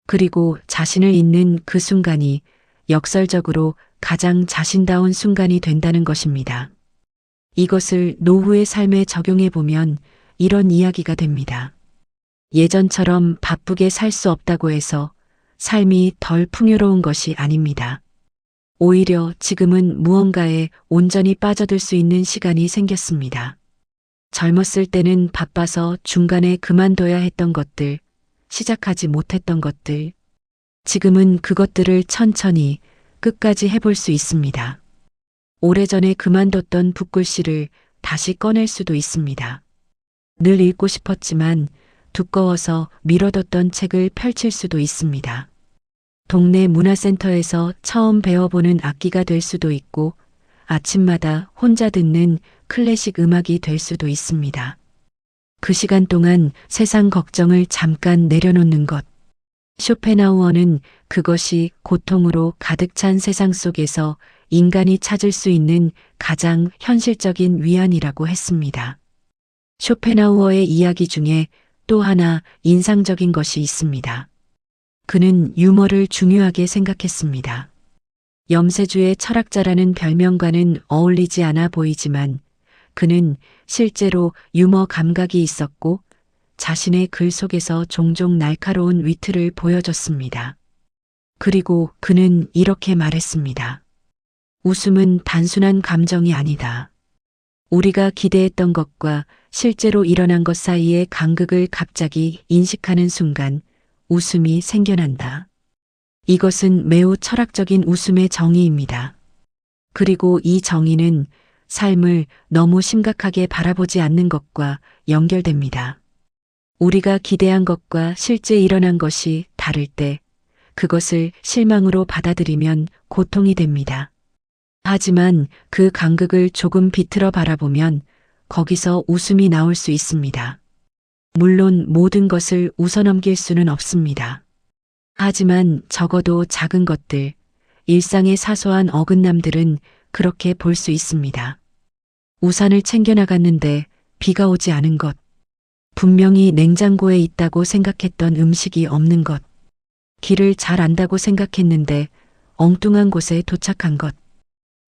S1: 그리고 자신을 잊는 그 순간이 역설적으로 가장 자신다운 순간이 된다는 것입니다. 이것을 노후의 삶에 적용해 보면 이런 이야기가 됩니다. 예전처럼 바쁘게 살 수 없다고 해서 삶이 덜 풍요로운 것이 아닙니다. 오히려 지금은 무언가에 온전히 빠져들 수 있는 시간이 생겼습니다. 젊었을 때는 바빠서 중간에 그만둬야 했던 것들, 시작하지 못했던 것들, 지금은 그것들을 천천히 끝까지 해볼 수 있습니다. 오래전에 그만뒀던 붓글씨를 다시 꺼낼 수도 있습니다. 늘 읽고 싶었지만 두꺼워서 미뤄뒀던 책을 펼칠 수도 있습니다. 동네 문화센터에서 처음 배워보는 악기가 될 수도 있고 아침마다 혼자 듣는 클래식 음악이 될 수도 있습니다. 그 시간 동안 세상 걱정을 잠깐 내려놓는 것. 쇼펜하우어는 그것이 고통으로 가득 찬 세상 속에서 인간이 찾을 수 있는 가장 현실적인 위안이라고 했습니다. 쇼펜하우어의 이야기 중에 또 하나 인상적인 것이 있습니다. 그는 유머를 중요하게 생각했습니다. 염세주의 철학자라는 별명과는 어울리지 않아 보이지만 그는 실제로 유머 감각이 있었고 자신의 글 속에서 종종 날카로운 위트를 보여줬습니다. 그리고 그는 이렇게 말했습니다. 웃음은 단순한 감정이 아니다. 우리가 기대했던 것과 실제로 일어난 것 사이의 간극을 갑자기 인식하는 순간 웃음이 생겨난다. 이것은 매우 철학적인 웃음의 정의입니다. 그리고 이 정의는 삶을 너무 심각하게 바라보지 않는 것과 연결됩니다. 우리가 기대한 것과 실제 일어난 것이 다를 때 그것을 실망으로 받아들이면 고통이 됩니다. 하지만 그 간극을 조금 비틀어 바라보면 거기서 웃음이 나올 수 있습니다. 물론 모든 것을 웃어넘길 수는 없습니다. 하지만 적어도 작은 것들, 일상의 사소한 어긋남들은 그렇게 볼 수 있습니다. 우산을 챙겨나갔는데 비가 오지 않은 것, 분명히 냉장고에 있다고 생각했던 음식이 없는 것, 길을 잘 안다고 생각했는데 엉뚱한 곳에 도착한 것,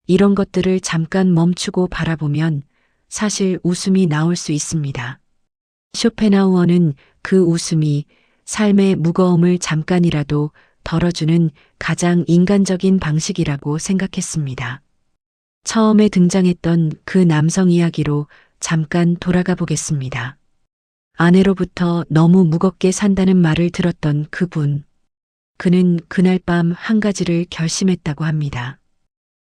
S1: 이런 것들을 잠깐 멈추고 바라보면 사실 웃음이 나올 수 있습니다. 쇼펜하우어는 그 웃음이 삶의 무거움을 잠깐이라도 덜어주는 가장 인간적인 방식이라고 생각했습니다. 처음에 등장했던 그 남성 이야기로 잠깐 돌아가 보겠습니다. 아내로부터 너무 무겁게 산다는 말을 들었던 그분. 그는 그날 밤 한 가지를 결심했다고 합니다.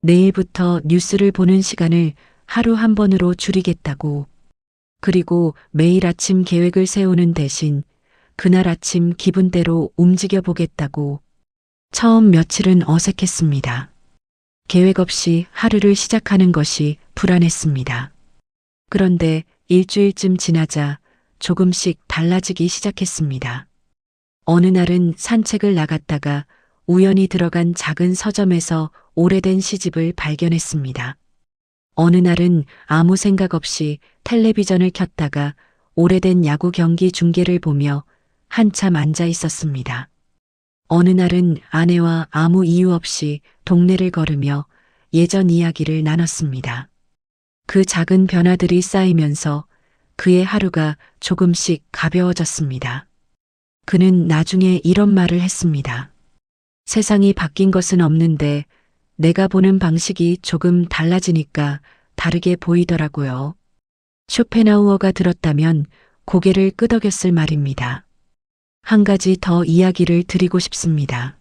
S1: 내일부터 뉴스를 보는 시간을 하루 한 번으로 줄이겠다고. 그리고 매일 아침 계획을 세우는 대신 그날 아침 기분대로 움직여 보겠다고. 처음 며칠은 어색했습니다. 계획 없이 하루를 시작하는 것이 불안했습니다. 그런데 일주일쯤 지나자 조금씩 달라지기 시작했습니다. 어느 날은 산책을 나갔다가 우연히 들어간 작은 서점에서 오래된 시집을 발견했습니다. 어느 날은 아무 생각 없이 텔레비전을 켰다가 오래된 야구 경기 중계를 보며 한참 앉아 있었습니다. 어느 날은 아내와 아무 이유 없이 동네를 걸으며 예전 이야기를 나눴습니다. 그 작은 변화들이 쌓이면서 그의 하루가 조금씩 가벼워졌습니다. 그는 나중에 이런 말을 했습니다. 세상이 바뀐 것은 없는데 내가 보는 방식이 조금 달라지니까 다르게 보이더라고요. 쇼펜하우어가 들었다면 고개를 끄덕였을 말입니다. 한 가지 더 이야기를 드리고 싶습니다.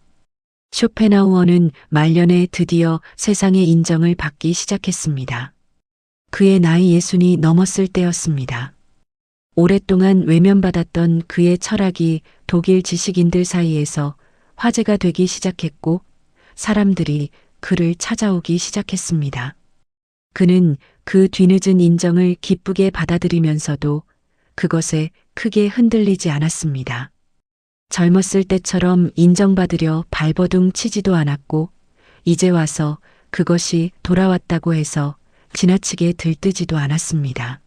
S1: 쇼펜하우어는 말년에 드디어 세상의 인정을 받기 시작했습니다. 그의 나이 60이 넘었을 때였습니다. 오랫동안 외면받았던 그의 철학이 독일 지식인들 사이에서 화제가 되기 시작했고 사람들이 그를 찾아오기 시작했습니다. 그는 그 뒤늦은 인정을 기쁘게 받아들이면서도 그것에 크게 흔들리지 않았습니다. 젊었을 때처럼 인정받으려 발버둥 치지도 않았고 이제 와서 그것이 돌아왔다고 해서 지나치게 들뜨지도 않았습니다.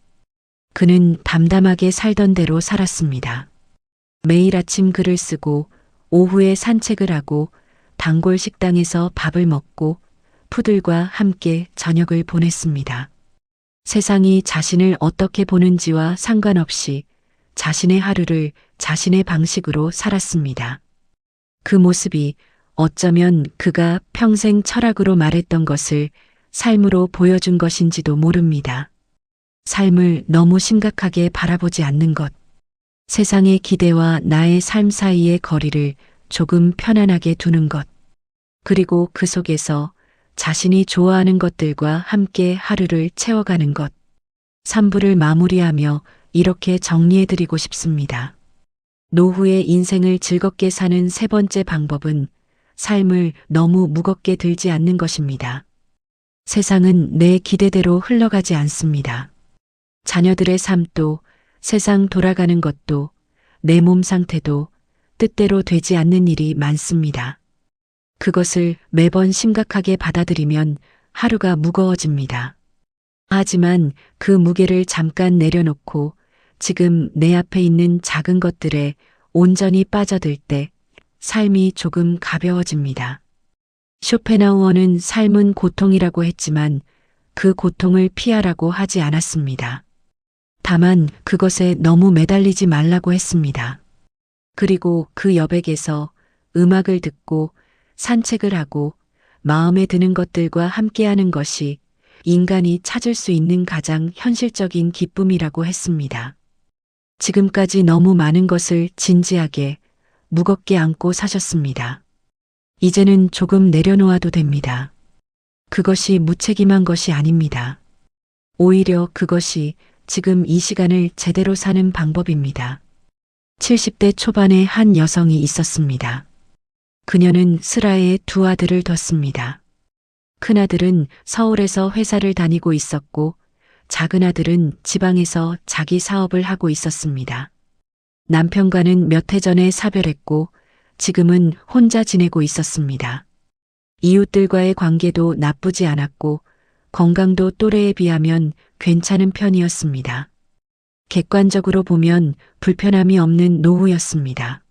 S1: 그는 담담하게 살던 대로 살았습니다. 매일 아침 글을 쓰고 오후에 산책을 하고 단골 식당에서 밥을 먹고 푸들과 함께 저녁을 보냈습니다. 세상이 자신을 어떻게 보는지와 상관없이 자신의 하루를 자신의 방식으로 살았습니다. 그 모습이 어쩌면 그가 평생 철학으로 말했던 것을 삶으로 보여준 것인지도 모릅니다. 삶을 너무 심각하게 바라보지 않는 것. 세상의 기대와 나의 삶 사이의 거리를 조금 편안하게 두는 것. 그리고 그 속에서 자신이 좋아하는 것들과 함께 하루를 채워가는 것. 3부를 마무리하며 이렇게 정리해드리고 싶습니다. 노후의 인생을 즐겁게 사는 세 번째 방법은 삶을 너무 무겁게 들지 않는 것입니다. 세상은 내 기대대로 흘러가지 않습니다. 자녀들의 삶도 세상 돌아가는 것도 내 몸 상태도 뜻대로 되지 않는 일이 많습니다. 그것을 매번 심각하게 받아들이면 하루가 무거워집니다. 하지만 그 무게를 잠깐 내려놓고 지금 내 앞에 있는 작은 것들에 온전히 빠져들 때 삶이 조금 가벼워집니다. 쇼펜하우어는 삶은 고통이라고 했지만 그 고통을 피하라고 하지 않았습니다. 다만 그것에 너무 매달리지 말라고 했습니다. 그리고 그 여백에서 음악을 듣고 산책을 하고 마음에 드는 것들과 함께하는 것이 인간이 찾을 수 있는 가장 현실적인 기쁨이라고 했습니다. 지금까지 너무 많은 것을 진지하게 무겁게 안고 사셨습니다. 이제는 조금 내려놓아도 됩니다. 그것이 무책임한 것이 아닙니다. 오히려 그것이 지금 이 시간을 제대로 사는 방법입니다. 70대 초반의 한 여성이 있었습니다. 그녀는 슬하에 두 아들을 뒀습니다. 큰아들은 서울에서 회사를 다니고 있었고 작은 아들은 지방에서 자기 사업을 하고 있었습니다. 남편과는 몇 해 전에 사별했고 지금은 혼자 지내고 있었습니다. 이웃들과의 관계도 나쁘지 않았고 건강도 또래에 비하면 괜찮은 편이었습니다. 객관적으로 보면 불편함이 없는 노후였습니다.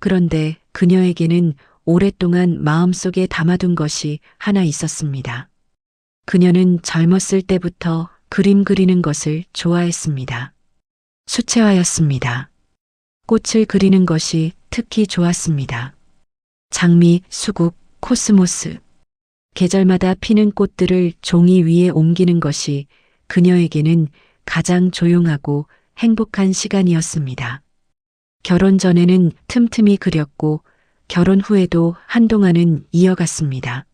S1: 그런데 그녀에게는 오랫동안 마음속에 담아둔 것이 하나 있었습니다. 그녀는 젊었을 때부터 그림 그리는 것을 좋아했습니다. 수채화였습니다. 꽃을 그리는 것이 특히 좋았습니다. 장미, 수국, 코스모스. 계절마다 피는 꽃들을 종이 위에 옮기는 것이 그녀에게는 가장 조용하고 행복한 시간이었습니다. 결혼 전에는 틈틈이 그렸고 결혼 후에도 한동안은 이어갔습니다.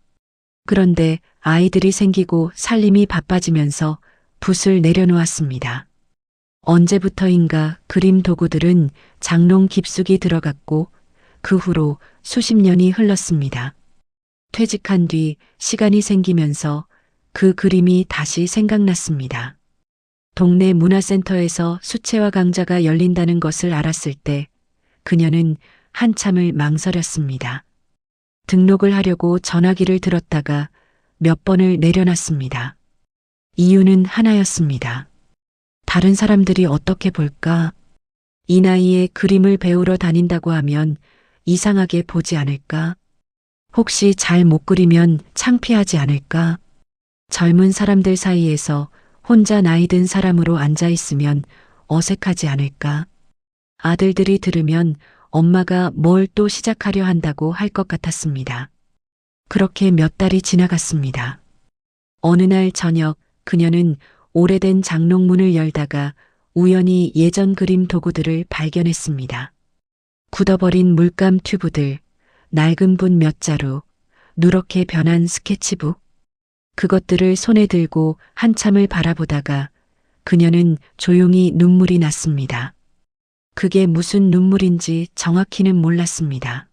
S1: 그런데 아이들이 생기고 살림이 바빠지면서 붓을 내려놓았습니다. 언제부터인가 그림 도구들은 장롱 깊숙이 들어갔고 그 후로 수십 년이 흘렀습니다. 퇴직한 뒤 시간이 생기면서 그 그림이 다시 생각났습니다. 동네 문화센터에서 수채화 강좌가 열린다는 것을 알았을 때 그녀는 한참을 망설였습니다. 등록을 하려고 전화기를 들었다가 몇 번을 내려놨습니다. 이유는 하나였습니다. 다른 사람들이 어떻게 볼까? 이 나이에 그림을 배우러 다닌다고 하면 이상하게 보지 않을까? 혹시 잘 못 그리면 창피하지 않을까? 젊은 사람들 사이에서 혼자 나이 든 사람으로 앉아 있으면 어색하지 않을까? 아들들이 들으면 엄마가 뭘 또 시작하려 한다고 할 것 같았습니다. 그렇게 몇 달이 지나갔습니다. 어느 날 저녁 그녀는 오래된 장롱문을 열다가 우연히 예전 그림 도구들을 발견했습니다. 굳어버린 물감 튜브들, 낡은 붓 몇 자루, 누렇게 변한 스케치북. 그것들을 손에 들고 한참을 바라보다가 그녀는 조용히 눈물이 났습니다. 그게 무슨 눈물인지 정확히는 몰랐습니다.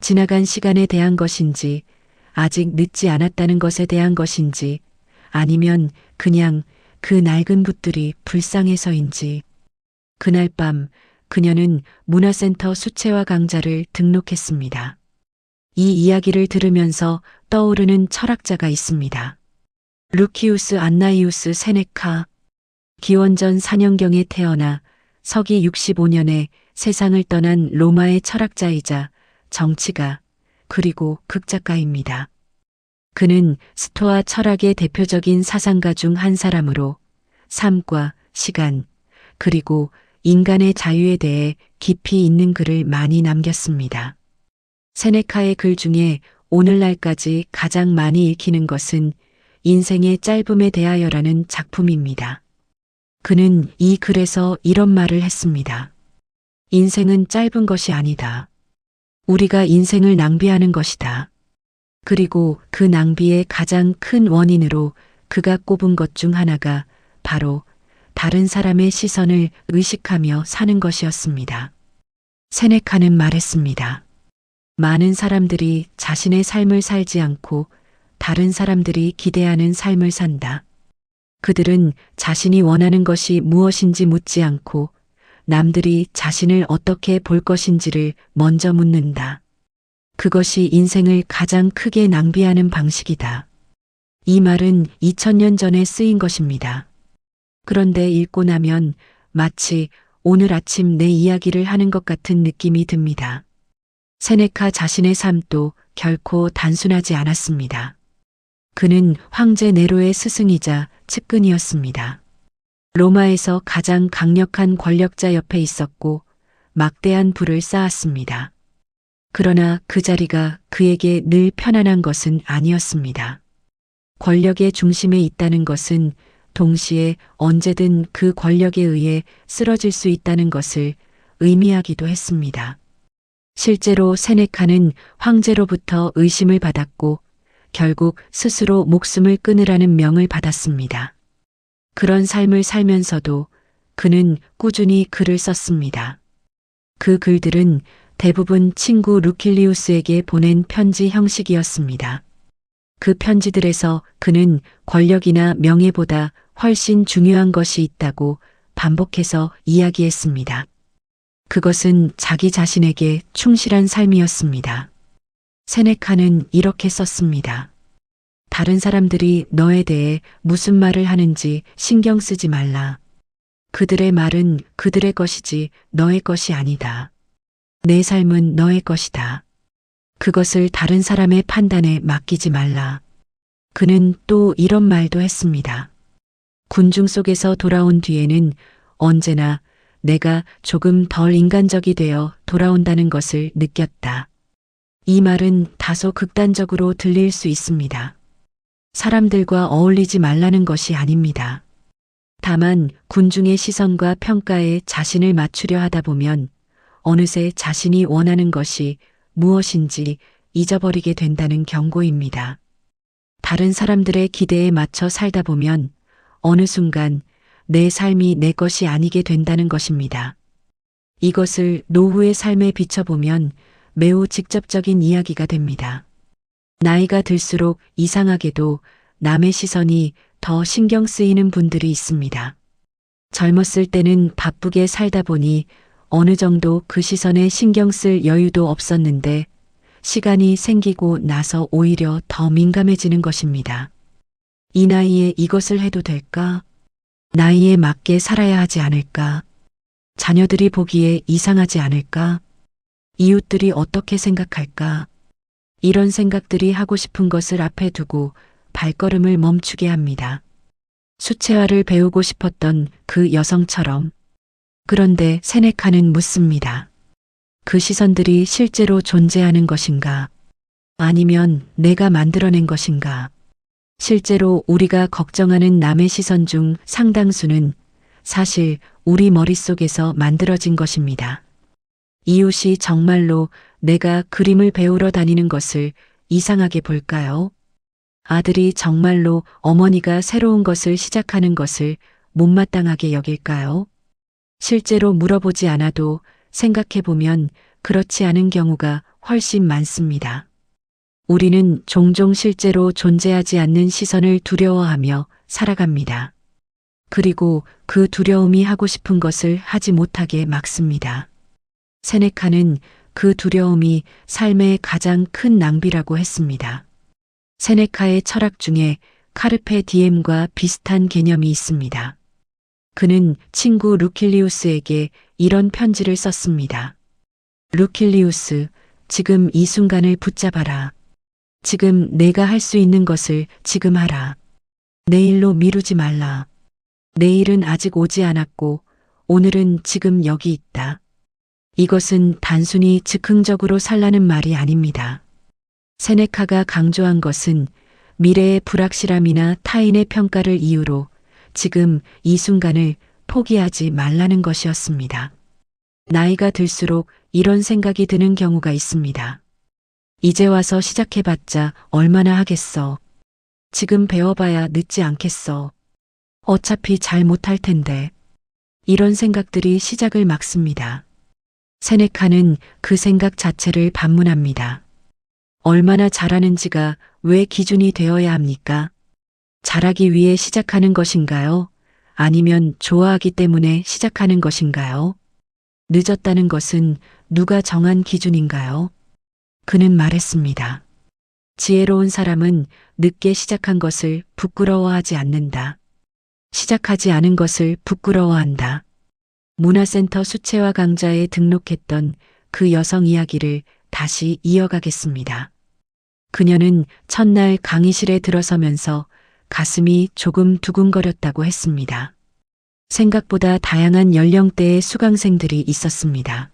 S1: 지나간 시간에 대한 것인지, 아직 늦지 않았다는 것에 대한 것인지, 아니면 그냥 그 낡은 붓들이 불쌍해서인지. 그날 밤 그녀는 문화센터 수채화 강좌를 등록했습니다. 이 이야기를 들으면서 떠오르는 철학자가 있습니다. 루키우스 안나이우스 세네카. 기원전 4년경에 태어나 서기 65년에 세상을 떠난 로마의 철학자이자 정치가 그리고 극작가입니다. 그는 스토아 철학의 대표적인 사상가 중 한 사람으로 삶과 시간 그리고 인간의 자유에 대해 깊이 있는 글을 많이 남겼습니다. 세네카의 글 중에 오늘날까지 가장 많이 읽히는 것은 인생의 짧음에 대하여라는 작품입니다. 그는 이 글에서 이런 말을 했습니다. 인생은 짧은 것이 아니다. 우리가 인생을 낭비하는 것이다. 그리고 그 낭비의 가장 큰 원인으로 그가 꼽은 것 중 하나가 바로 다른 사람의 시선을 의식하며 사는 것이었습니다. 세네카는 말했습니다. 많은 사람들이 자신의 삶을 살지 않고 다른 사람들이 기대하는 삶을 산다. 그들은 자신이 원하는 것이 무엇인지 묻지 않고 남들이 자신을 어떻게 볼 것인지를 먼저 묻는다. 그것이 인생을 가장 크게 낭비하는 방식이다. 이 말은 2000년 전에 쓰인 것입니다. 그런데 읽고 나면 마치 오늘 아침 내 이야기를 하는 것 같은 느낌이 듭니다. 세네카 자신의 삶도 결코 단순하지 않았습니다. 그는 황제 네로의 스승이자 측근이었습니다. 로마에서 가장 강력한 권력자 옆에 있었고 막대한 부를 쌓았습니다. 그러나 그 자리가 그에게 늘 편안한 것은 아니었습니다. 권력의 중심에 있다는 것은 동시에 언제든 그 권력에 의해 쓰러질 수 있다는 것을 의미하기도 했습니다. 실제로 세네카는 황제로부터 의심을 받았고 결국 스스로 목숨을 끊으라는 명을 받았습니다. 그런 삶을 살면서도 그는 꾸준히 글을 썼습니다. 그 글들은 대부분 친구 루킬리우스에게 보낸 편지 형식이었습니다. 그 편지들에서 그는 권력이나 명예보다 훨씬 중요한 것이 있다고 반복해서 이야기했습니다. 그것은 자기 자신에게 충실한 삶이었습니다. 세네카는 이렇게 썼습니다. 다른 사람들이 너에 대해 무슨 말을 하는지 신경 쓰지 말라. 그들의 말은 그들의 것이지 너의 것이 아니다. 내 삶은 너의 것이다. 그것을 다른 사람의 판단에 맡기지 말라. 그는 또 이런 말도 했습니다. 군중 속에서 돌아온 뒤에는 언제나 내가 조금 덜 인간적이 되어 돌아온다는 것을 느꼈다. 이 말은 다소 극단적으로 들릴 수 있습니다. 사람들과 어울리지 말라는 것이 아닙니다. 다만 군중의 시선과 평가에 자신을 맞추려 하다 보면 어느새 자신이 원하는 것이 무엇인지 잊어버리게 된다는 경고입니다. 다른 사람들의 기대에 맞춰 살다 보면 어느 순간 내 삶이 내 것이 아니게 된다는 것입니다. 이것을 노후의 삶에 비춰보면 매우 직접적인 이야기가 됩니다. 나이가 들수록 이상하게도 남의 시선이 더 신경 쓰이는 분들이 있습니다. 젊었을 때는 바쁘게 살다 보니 어느 정도 그 시선에 신경 쓸 여유도 없었는데 시간이 생기고 나서 오히려 더 민감해지는 것입니다. 이 나이에 이것을 해도 될까? 나이에 맞게 살아야 하지 않을까? 자녀들이 보기에 이상하지 않을까? 이웃들이 어떻게 생각할까? 이런 생각들이 하고 싶은 것을 앞에 두고 발걸음을 멈추게 합니다. 수채화를 배우고 싶었던 그 여성처럼. 그런데 세네카는 묻습니다. 그 시선들이 실제로 존재하는 것인가? 아니면 내가 만들어낸 것인가? 실제로 우리가 걱정하는 남의 시선 중 상당수는 사실 우리 머릿속에서 만들어진 것입니다. 이웃이 정말로 내가 그림을 배우러 다니는 것을 이상하게 볼까요? 아들이 정말로 어머니가 새로운 것을 시작하는 것을 못마땅하게 여길까요? 실제로 물어보지 않아도 생각해보면 그렇지 않은 경우가 훨씬 많습니다. 우리는 종종 실제로 존재하지 않는 시선을 두려워하며 살아갑니다. 그리고 그 두려움이 하고 싶은 것을 하지 못하게 막습니다. 세네카는 그 두려움이 삶의 가장 큰 낭비라고 했습니다. 세네카의 철학 중에 카르페 디엠과 비슷한 개념이 있습니다. 그는 친구 루킬리우스에게 이런 편지를 썼습니다. 루킬리우스, 지금 이 순간을 붙잡아라. 지금 내가 할 수 있는 것을 지금 하라. 내일로 미루지 말라. 내일은 아직 오지 않았고 오늘은 지금 여기 있다. 이것은 단순히 즉흥적으로 살라는 말이 아닙니다. 세네카가 강조한 것은 미래의 불확실함이나 타인의 평가를 이유로 지금 이 순간을 포기하지 말라는 것이었습니다. 나이가 들수록 이런 생각이 드는 경우가 있습니다. 이제 와서 시작해봤자 얼마나 하겠어. 지금 배워봐야 늦지 않겠어. 어차피 잘 못할 텐데. 이런 생각들이 시작을 막습니다. 세네카는 그 생각 자체를 반문합니다. 얼마나 잘하는지가 왜 기준이 되어야 합니까? 잘하기 위해 시작하는 것인가요? 아니면 좋아하기 때문에 시작하는 것인가요? 늦었다는 것은 누가 정한 기준인가요? 그는 말했습니다. 지혜로운 사람은 늦게 시작한 것을 부끄러워하지 않는다. 시작하지 않은 것을 부끄러워한다. 문화센터 수채화 강좌에 등록했던 그 여성 이야기를 다시 이어가겠습니다. 그녀는 첫날 강의실에 들어서면서 가슴이 조금 두근거렸다고 했습니다. 생각보다 다양한 연령대의 수강생들이 있었습니다.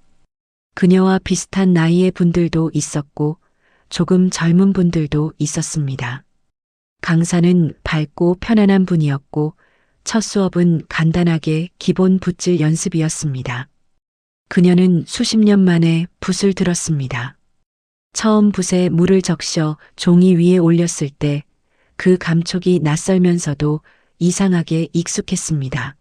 S1: 그녀와 비슷한 나이의 분들도 있었고 조금 젊은 분들도 있었습니다. 강사는 밝고 편안한 분이었고 첫 수업은 간단하게 기본 붓질 연습이었습니다. 그녀는 수십 년 만에 붓을 들었습니다. 처음 붓에 물을 적셔 종이 위에 올렸을 때 그 감촉이 낯설면서도 이상하게 익숙했습니다.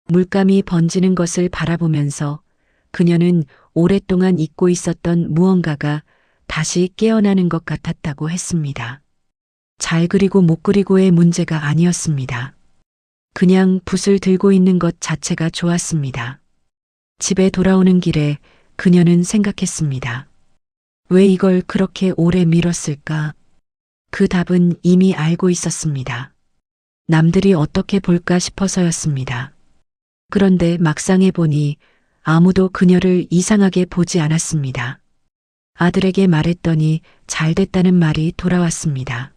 S1: 물감이 번지는 것을 바라보면서 그녀는 오랫동안 잊고 있었던 무언가가 다시 깨어나는 것 같았다고 했습니다. 잘 그리고 못 그리고의 문제가 아니었습니다. 그냥 붓을 들고 있는 것 자체가 좋았습니다. 집에 돌아오는 길에 그녀는 생각했습니다. 왜 이걸 그렇게 오래 미뤘을까? 그 답은 이미 알고 있었습니다. 남들이 어떻게 볼까 싶어서였습니다. 그런데 막상 해보니 아무도 그녀를 이상하게 보지 않았습니다. 아들에게 말했더니 잘 됐다는 말이 돌아왔습니다.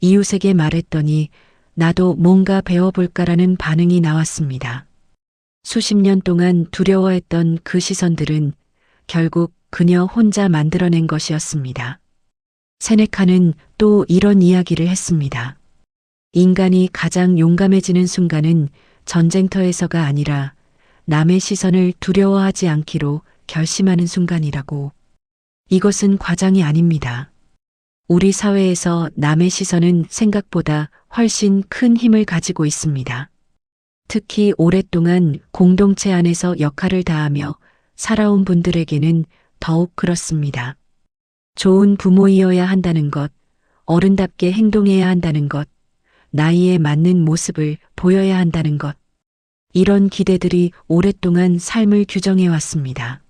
S1: 이웃에게 말했더니 나도 뭔가 배워볼까라는 반응이 나왔습니다. 수십 년 동안 두려워했던 그 시선들은 결국 그녀 혼자 만들어낸 것이었습니다. 세네카는 또 이런 이야기를 했습니다. 인간이 가장 용감해지는 순간은 전쟁터에서가 아니라 남의 시선을 두려워하지 않기로 결심하는 순간이라고. 이것은 과장이 아닙니다. 우리 사회에서 남의 시선은 생각보다 훨씬 큰 힘을 가지고 있습니다. 특히 오랫동안 공동체 안에서 역할을 다하며 살아온 분들에게는 더욱 그렇습니다. 좋은 부모이어야 한다는 것, 어른답게 행동해야 한다는 것, 나이에 맞는 모습을 보여야 한다는 것. 이런 기대들이 오랫동안 삶을 규정해 왔습니다.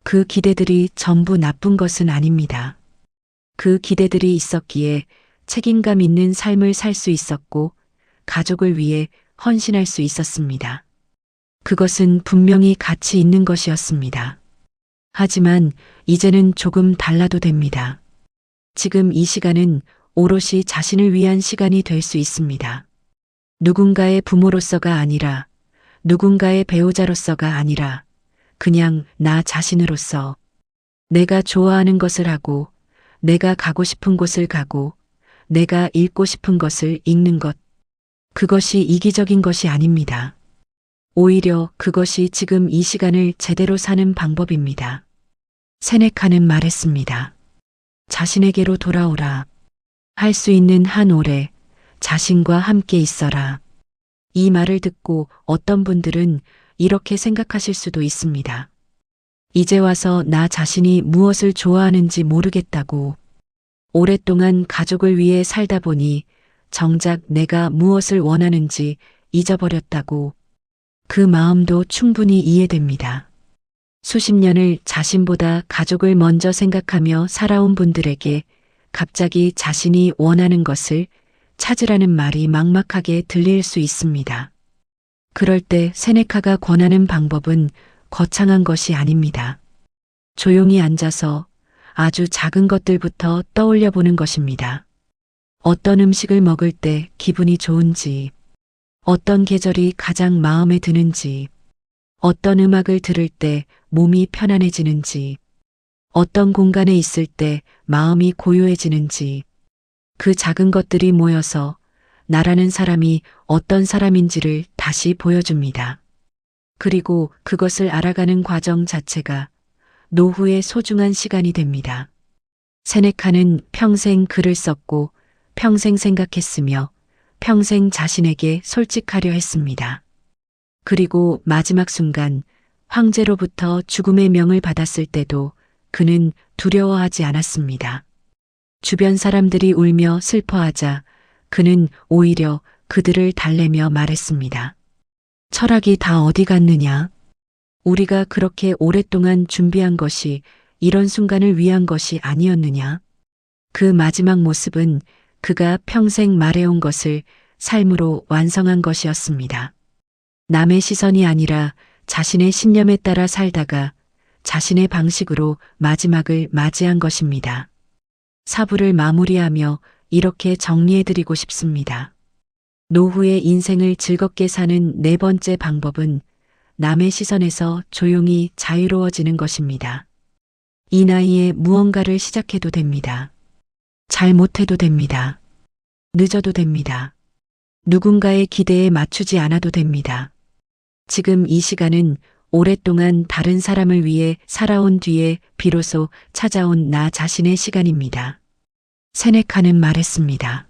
S1: 그 기대들이 전부 나쁜 것은 아닙니다. 그 기대들이 있었기에 책임감 있는 삶을 살 수 있었고 가족을 위해 헌신할 수 있었습니다. 그것은 분명히 가치 있는 것이었습니다. 하지만 이제는 조금 달라도 됩니다. 지금 이 시간은 오롯이 자신을 위한 시간이 될 수 있습니다. 누군가의 부모로서가 아니라, 누군가의 배우자로서가 아니라, 그냥 나 자신으로서 내가 좋아하는 것을 하고, 내가 가고 싶은 곳을 가고, 내가 읽고 싶은 것을 읽는 것. 그것이 이기적인 것이 아닙니다. 오히려 그것이 지금 이 시간을 제대로 사는 방법입니다. 세네카는 말했습니다. 자신에게로 돌아오라. 할 수 있는 한 오래 자신과 함께 있어라. 이 말을 듣고 어떤 분들은 이렇게 생각하실 수도 있습니다. 이제 와서 나 자신이 무엇을 좋아하는지 모르겠다고. 오랫동안 가족을 위해 살다 보니 정작 내가 무엇을 원하는지 잊어버렸다고. 그 마음도 충분히 이해됩니다. 수십 년을 자신보다 가족을 먼저 생각하며 살아온 분들에게 갑자기 자신이 원하는 것을 찾으라는 말이 막막하게 들릴 수 있습니다. 그럴 때 세네카가 권하는 방법은 거창한 것이 아닙니다. 조용히 앉아서 아주 작은 것들부터 떠올려 보는 것입니다. 어떤 음식을 먹을 때 기분이 좋은지, 어떤 계절이 가장 마음에 드는지, 어떤 음악을 들을 때 몸이 편안해지는지, 어떤 공간에 있을 때 마음이 고요해지는지, 그 작은 것들이 모여서 나라는 사람이 어떤 사람인지를 다시 보여줍니다. 그리고 그것을 알아가는 과정 자체가 노후의 소중한 시간이 됩니다. 세네카는 평생 글을 썼고 평생 생각했으며 평생 자신에게 솔직하려 했습니다. 그리고 마지막 순간 황제로부터 죽음의 명을 받았을 때도 그는 두려워하지 않았습니다. 주변 사람들이 울며 슬퍼하자 그는 오히려 그들을 달래며 말했습니다. 철학이 다 어디 갔느냐? 우리가 그렇게 오랫동안 준비한 것이 이런 순간을 위한 것이 아니었느냐? 그 마지막 모습은 그가 평생 말해온 것을 삶으로 완성한 것이었습니다. 남의 시선이 아니라 자신의 신념에 따라 살다가 자신의 방식으로 마지막을 맞이한 것입니다. 사부를 마무리하며 이렇게 정리해드리고 싶습니다. 노후의 인생을 즐겁게 사는 네 번째 방법은 남의 시선에서 조용히 자유로워지는 것입니다. 이 나이에 무언가를 시작해도 됩니다. 잘못해도 됩니다. 늦어도 됩니다. 누군가의 기대에 맞추지 않아도 됩니다. 지금 이 시간은 오랫동안 다른 사람을 위해 살아온 뒤에 비로소 찾아온 나 자신의 시간입니다. 세네카는 말했습니다.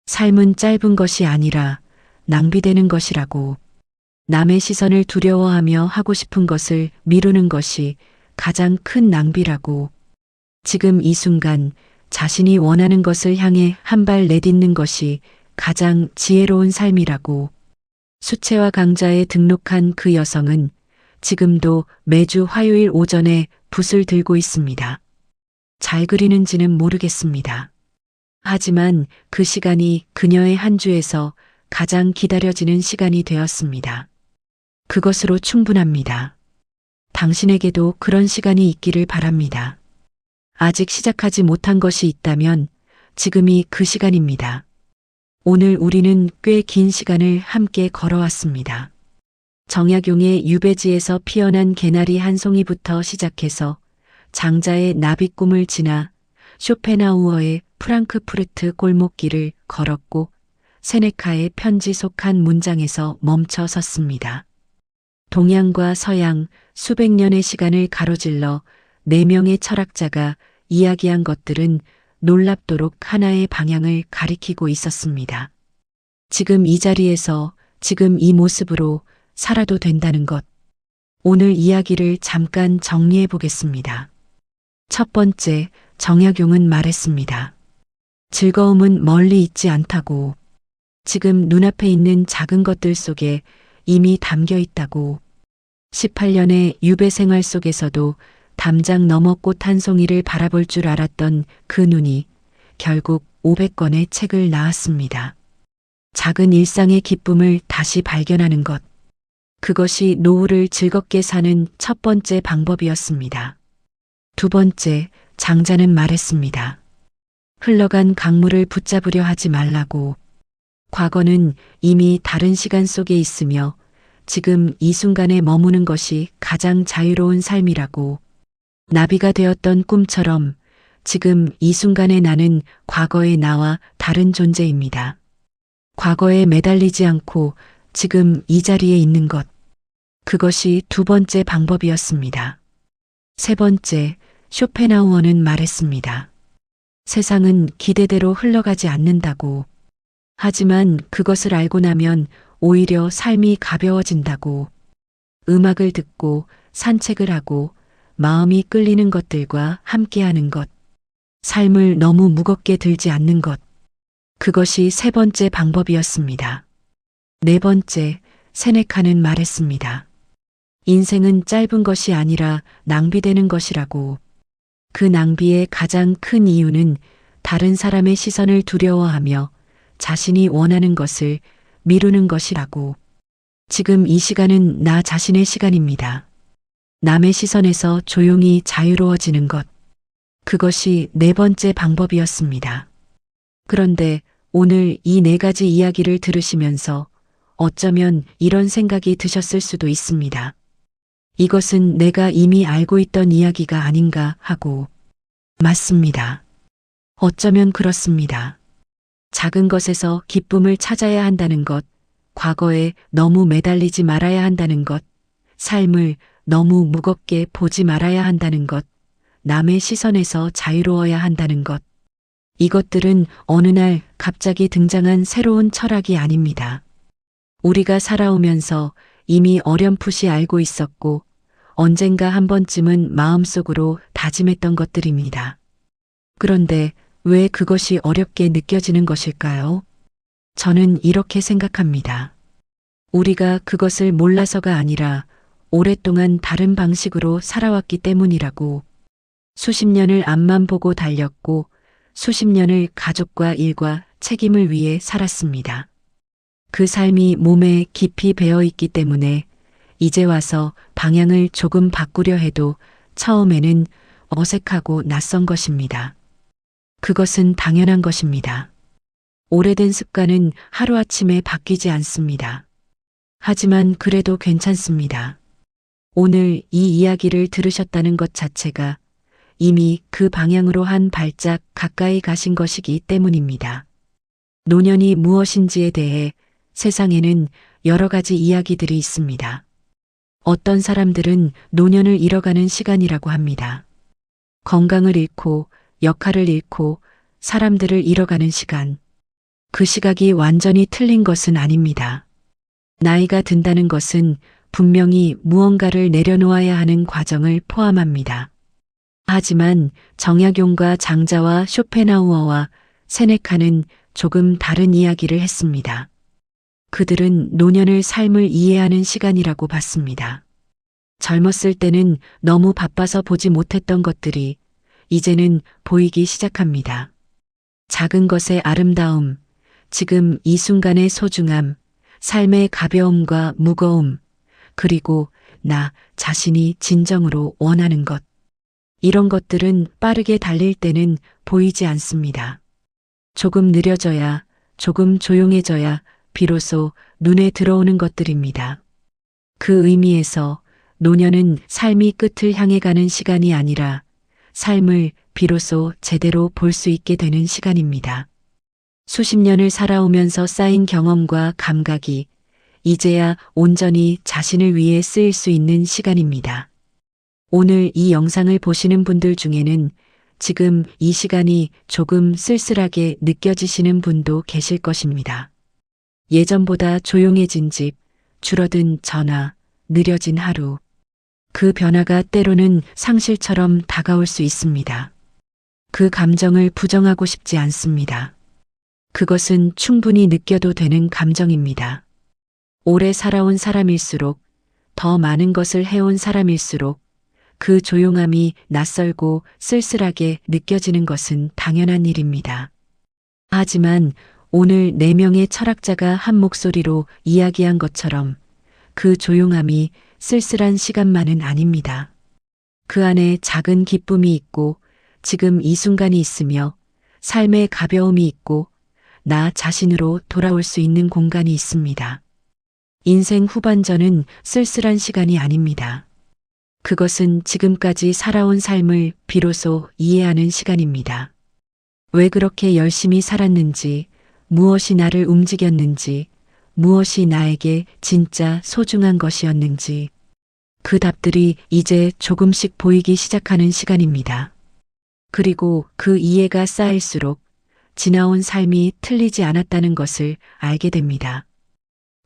S1: 삶은 짧은 것이 아니라 낭비되는 것이라고. 남의 시선을 두려워하며 하고 싶은 것을 미루는 것이 가장 큰 낭비라고. 지금 이 순간 자신이 원하는 것을 향해 한 발 내딛는 것이 가장 지혜로운 삶이라고. 수채화 강좌에 등록한 그 여성은 지금도 매주 화요일 오전에 붓을 들고 있습니다. 잘 그리는지는 모르겠습니다. 하지만 그 시간이 그녀의 한 주에서 가장 기다려지는 시간이 되었습니다. 그것으로 충분합니다. 당신에게도 그런 시간이 있기를 바랍니다. 아직 시작하지 못한 것이 있다면 지금이 그 시간입니다. 오늘 우리는 꽤 긴 시간을 함께 걸어왔습니다. 정약용의 유배지에서 피어난 개나리 한 송이부터 시작해서 장자의 나비꿈을 지나 쇼펜하우어의 프랑크푸르트 골목길을 걸었고 세네카의 편지 속 한 문장에서 멈춰 섰습니다. 동양과 서양 수백 년의 시간을 가로질러 네 명의 철학자가 이야기한 것들은 놀랍도록 하나의 방향을 가리키고 있었습니다. 지금 이 자리에서 지금 이 모습으로 살아도 된다는 것. 오늘 이야기를 잠깐 정리해 보겠습니다. 첫 번째, 정약용은 말했습니다. 즐거움은 멀리 있지 않다고. 지금 눈앞에 있는 작은 것들 속에 이미 담겨 있다고. 18년의 유배 생활 속에서도 담장 너머 꽃 한 송이를 바라볼 줄 알았던 그 눈이 결국 500권의 책을 낳았습니다. 작은 일상의 기쁨을 다시 발견하는 것. 그것이 노후를 즐겁게 사는 첫 번째 방법이었습니다. 두 번째, 장자는 말했습니다. 흘러간 강물을 붙잡으려 하지 말라고. 과거는 이미 다른 시간 속에 있으며 지금 이 순간에 머무는 것이 가장 자유로운 삶이라고. 나비가 되었던 꿈처럼 지금 이 순간에 나는 과거의 나와 다른 존재입니다. 과거에 매달리지 않고 지금 이 자리에 있는 것. 그것이 두 번째 방법이었습니다. 세 번째, 쇼펜하우어는 말했습니다. 세상은 기대대로 흘러가지 않는다고. 하지만 그것을 알고 나면 오히려 삶이 가벼워진다고. 음악을 듣고 산책을 하고 마음이 끌리는 것들과 함께하는 것. 삶을 너무 무겁게 들지 않는 것. 그것이 세 번째 방법이었습니다. 네 번째, 세네카는 말했습니다. 인생은 짧은 것이 아니라 낭비되는 것이라고. 그 낭비의 가장 큰 이유는 다른 사람의 시선을 두려워하며 자신이 원하는 것을 미루는 것이라고. 지금 이 시간은 나 자신의 시간입니다. 남의 시선에서 조용히 자유로워지는 것. 그것이 네 번째 방법이었습니다. 그런데 오늘 이 네 가지 이야기를 들으시면서 어쩌면 이런 생각이 드셨을 수도 있습니다. 이것은 내가 이미 알고 있던 이야기가 아닌가 하고. 맞습니다. 어쩌면 그렇습니다. 작은 것에서 기쁨을 찾아야 한다는 것, 과거에 너무 매달리지 말아야 한다는 것, 삶을 너무 무겁게 보지 말아야 한다는 것, 남의 시선에서 자유로워야 한다는 것. 이것들은 어느 날 갑자기 등장한 새로운 철학이 아닙니다. 우리가 살아오면서 이미 어렴풋이 알고 있었고 언젠가 한 번쯤은 마음속으로 다짐했던 것들입니다. 그런데 왜 그것이 어렵게 느껴지는 것일까요? 저는 이렇게 생각합니다. 우리가 그것을 몰라서가 아니라 오랫동안 다른 방식으로 살아왔기 때문이라고. 수십 년을 앞만 보고 달렸고 수십 년을 가족과 일과 책임을 위해 살았습니다. 그 삶이 몸에 깊이 배어 있기 때문에 이제 와서 방향을 조금 바꾸려 해도 처음에는 어색하고 낯선 것입니다. 그것은 당연한 것입니다. 오래된 습관은 하루아침에 바뀌지 않습니다. 하지만 그래도 괜찮습니다. 오늘 이 이야기를 들으셨다는 것 자체가 이미 그 방향으로 한 발짝 가까이 가신 것이기 때문입니다. 노년이 무엇인지에 대해 세상에는 여러 가지 이야기들이 있습니다. 어떤 사람들은 노년을 잃어가는 시간이라고 합니다. 건강을 잃고 역할을 잃고 사람들을 잃어가는 시간. 그 시각이 완전히 틀린 것은 아닙니다. 나이가 든다는 것은 분명히 무언가를 내려놓아야 하는 과정을 포함합니다. 하지만 정약용과 장자와 쇼펜하우어와 세네카는 조금 다른 이야기를 했습니다. 그들은 노년을 삶을 이해하는 시간이라고 봤습니다. 젊었을 때는 너무 바빠서 보지 못했던 것들이 이제는 보이기 시작합니다. 작은 것의 아름다움, 지금 이 순간의 소중함, 삶의 가벼움과 무거움, 그리고 나 자신이 진정으로 원하는 것. 이런 것들은 빠르게 달릴 때는 보이지 않습니다. 조금 느려져야, 조금 조용해져야 비로소 눈에 들어오는 것들입니다. 그 의미에서 노년은 삶이 끝을 향해 가는 시간이 아니라 삶을 비로소 제대로 볼 수 있게 되는 시간입니다. 수십 년을 살아오면서 쌓인 경험과 감각이 이제야 온전히 자신을 위해 쓰일 수 있는 시간입니다. 오늘 이 영상을 보시는 분들 중에는 지금 이 시간이 조금 쓸쓸하게 느껴지시는 분도 계실 것입니다. 예전보다 조용해진 집, 줄어든 전화, 느려진 하루. 그 변화가 때로는 상실처럼 다가올 수 있습니다. 그 감정을 부정하고 싶지 않습니다. 그것은 충분히 느껴도 되는 감정입니다. 오래 살아온 사람일수록, 더 많은 것을 해온 사람일수록 그 조용함이 낯설고 쓸쓸하게 느껴지는 것은 당연한 일입니다. 하지만 오늘 4명의 철학자가 한 목소리로 이야기한 것처럼 그 조용함이 쓸쓸한 시간만은 아닙니다. 그 안에 작은 기쁨이 있고 지금 이 순간이 있으며 삶의 가벼움이 있고 나 자신으로 돌아올 수 있는 공간이 있습니다. 인생 후반전은 쓸쓸한 시간이 아닙니다. 그것은 지금까지 살아온 삶을 비로소 이해하는 시간입니다. 왜 그렇게 열심히 살았는지, 무엇이 나를 움직였는지, 무엇이 나에게 진짜 소중한 것이었는지, 그 답들이 이제 조금씩 보이기 시작하는 시간입니다. 그리고 그 이해가 쌓일수록 지나온 삶이 틀리지 않았다는 것을 알게 됩니다.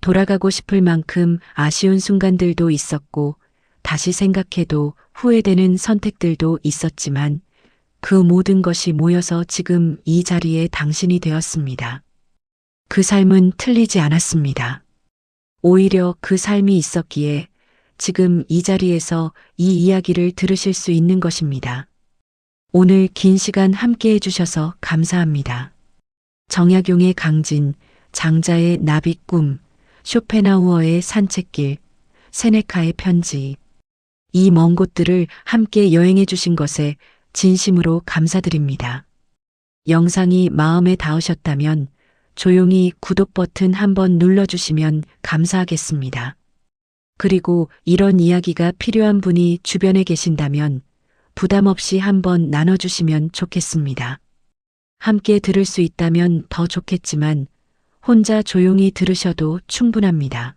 S1: 돌아가고 싶을 만큼 아쉬운 순간들도 있었고, 다시 생각해도 후회되는 선택들도 있었지만, 그 모든 것이 모여서 지금 이 자리에 당신이 되었습니다. 그 삶은 틀리지 않았습니다. 오히려 그 삶이 있었기에 지금 이 자리에서 이 이야기를 들으실 수 있는 것입니다. 오늘 긴 시간 함께 해주셔서 감사합니다. 정약용의 강진, 장자의 나비 꿈, 쇼펜하우어의 산책길, 세네카의 편지. 이 먼 곳들을 함께 여행해 주신 것에 진심으로 감사드립니다. 영상이 마음에 닿으셨다면 조용히 구독 버튼 한번 눌러주시면 감사하겠습니다. 그리고 이런 이야기가 필요한 분이 주변에 계신다면 부담 없이 한번 나눠주시면 좋겠습니다. 함께 들을 수 있다면 더 좋겠지만 혼자 조용히 들으셔도 충분합니다.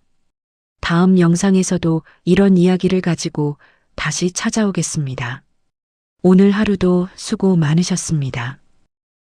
S1: 다음 영상에서도 이런 이야기를 가지고 다시 찾아오겠습니다. 오늘 하루도 수고 많으셨습니다.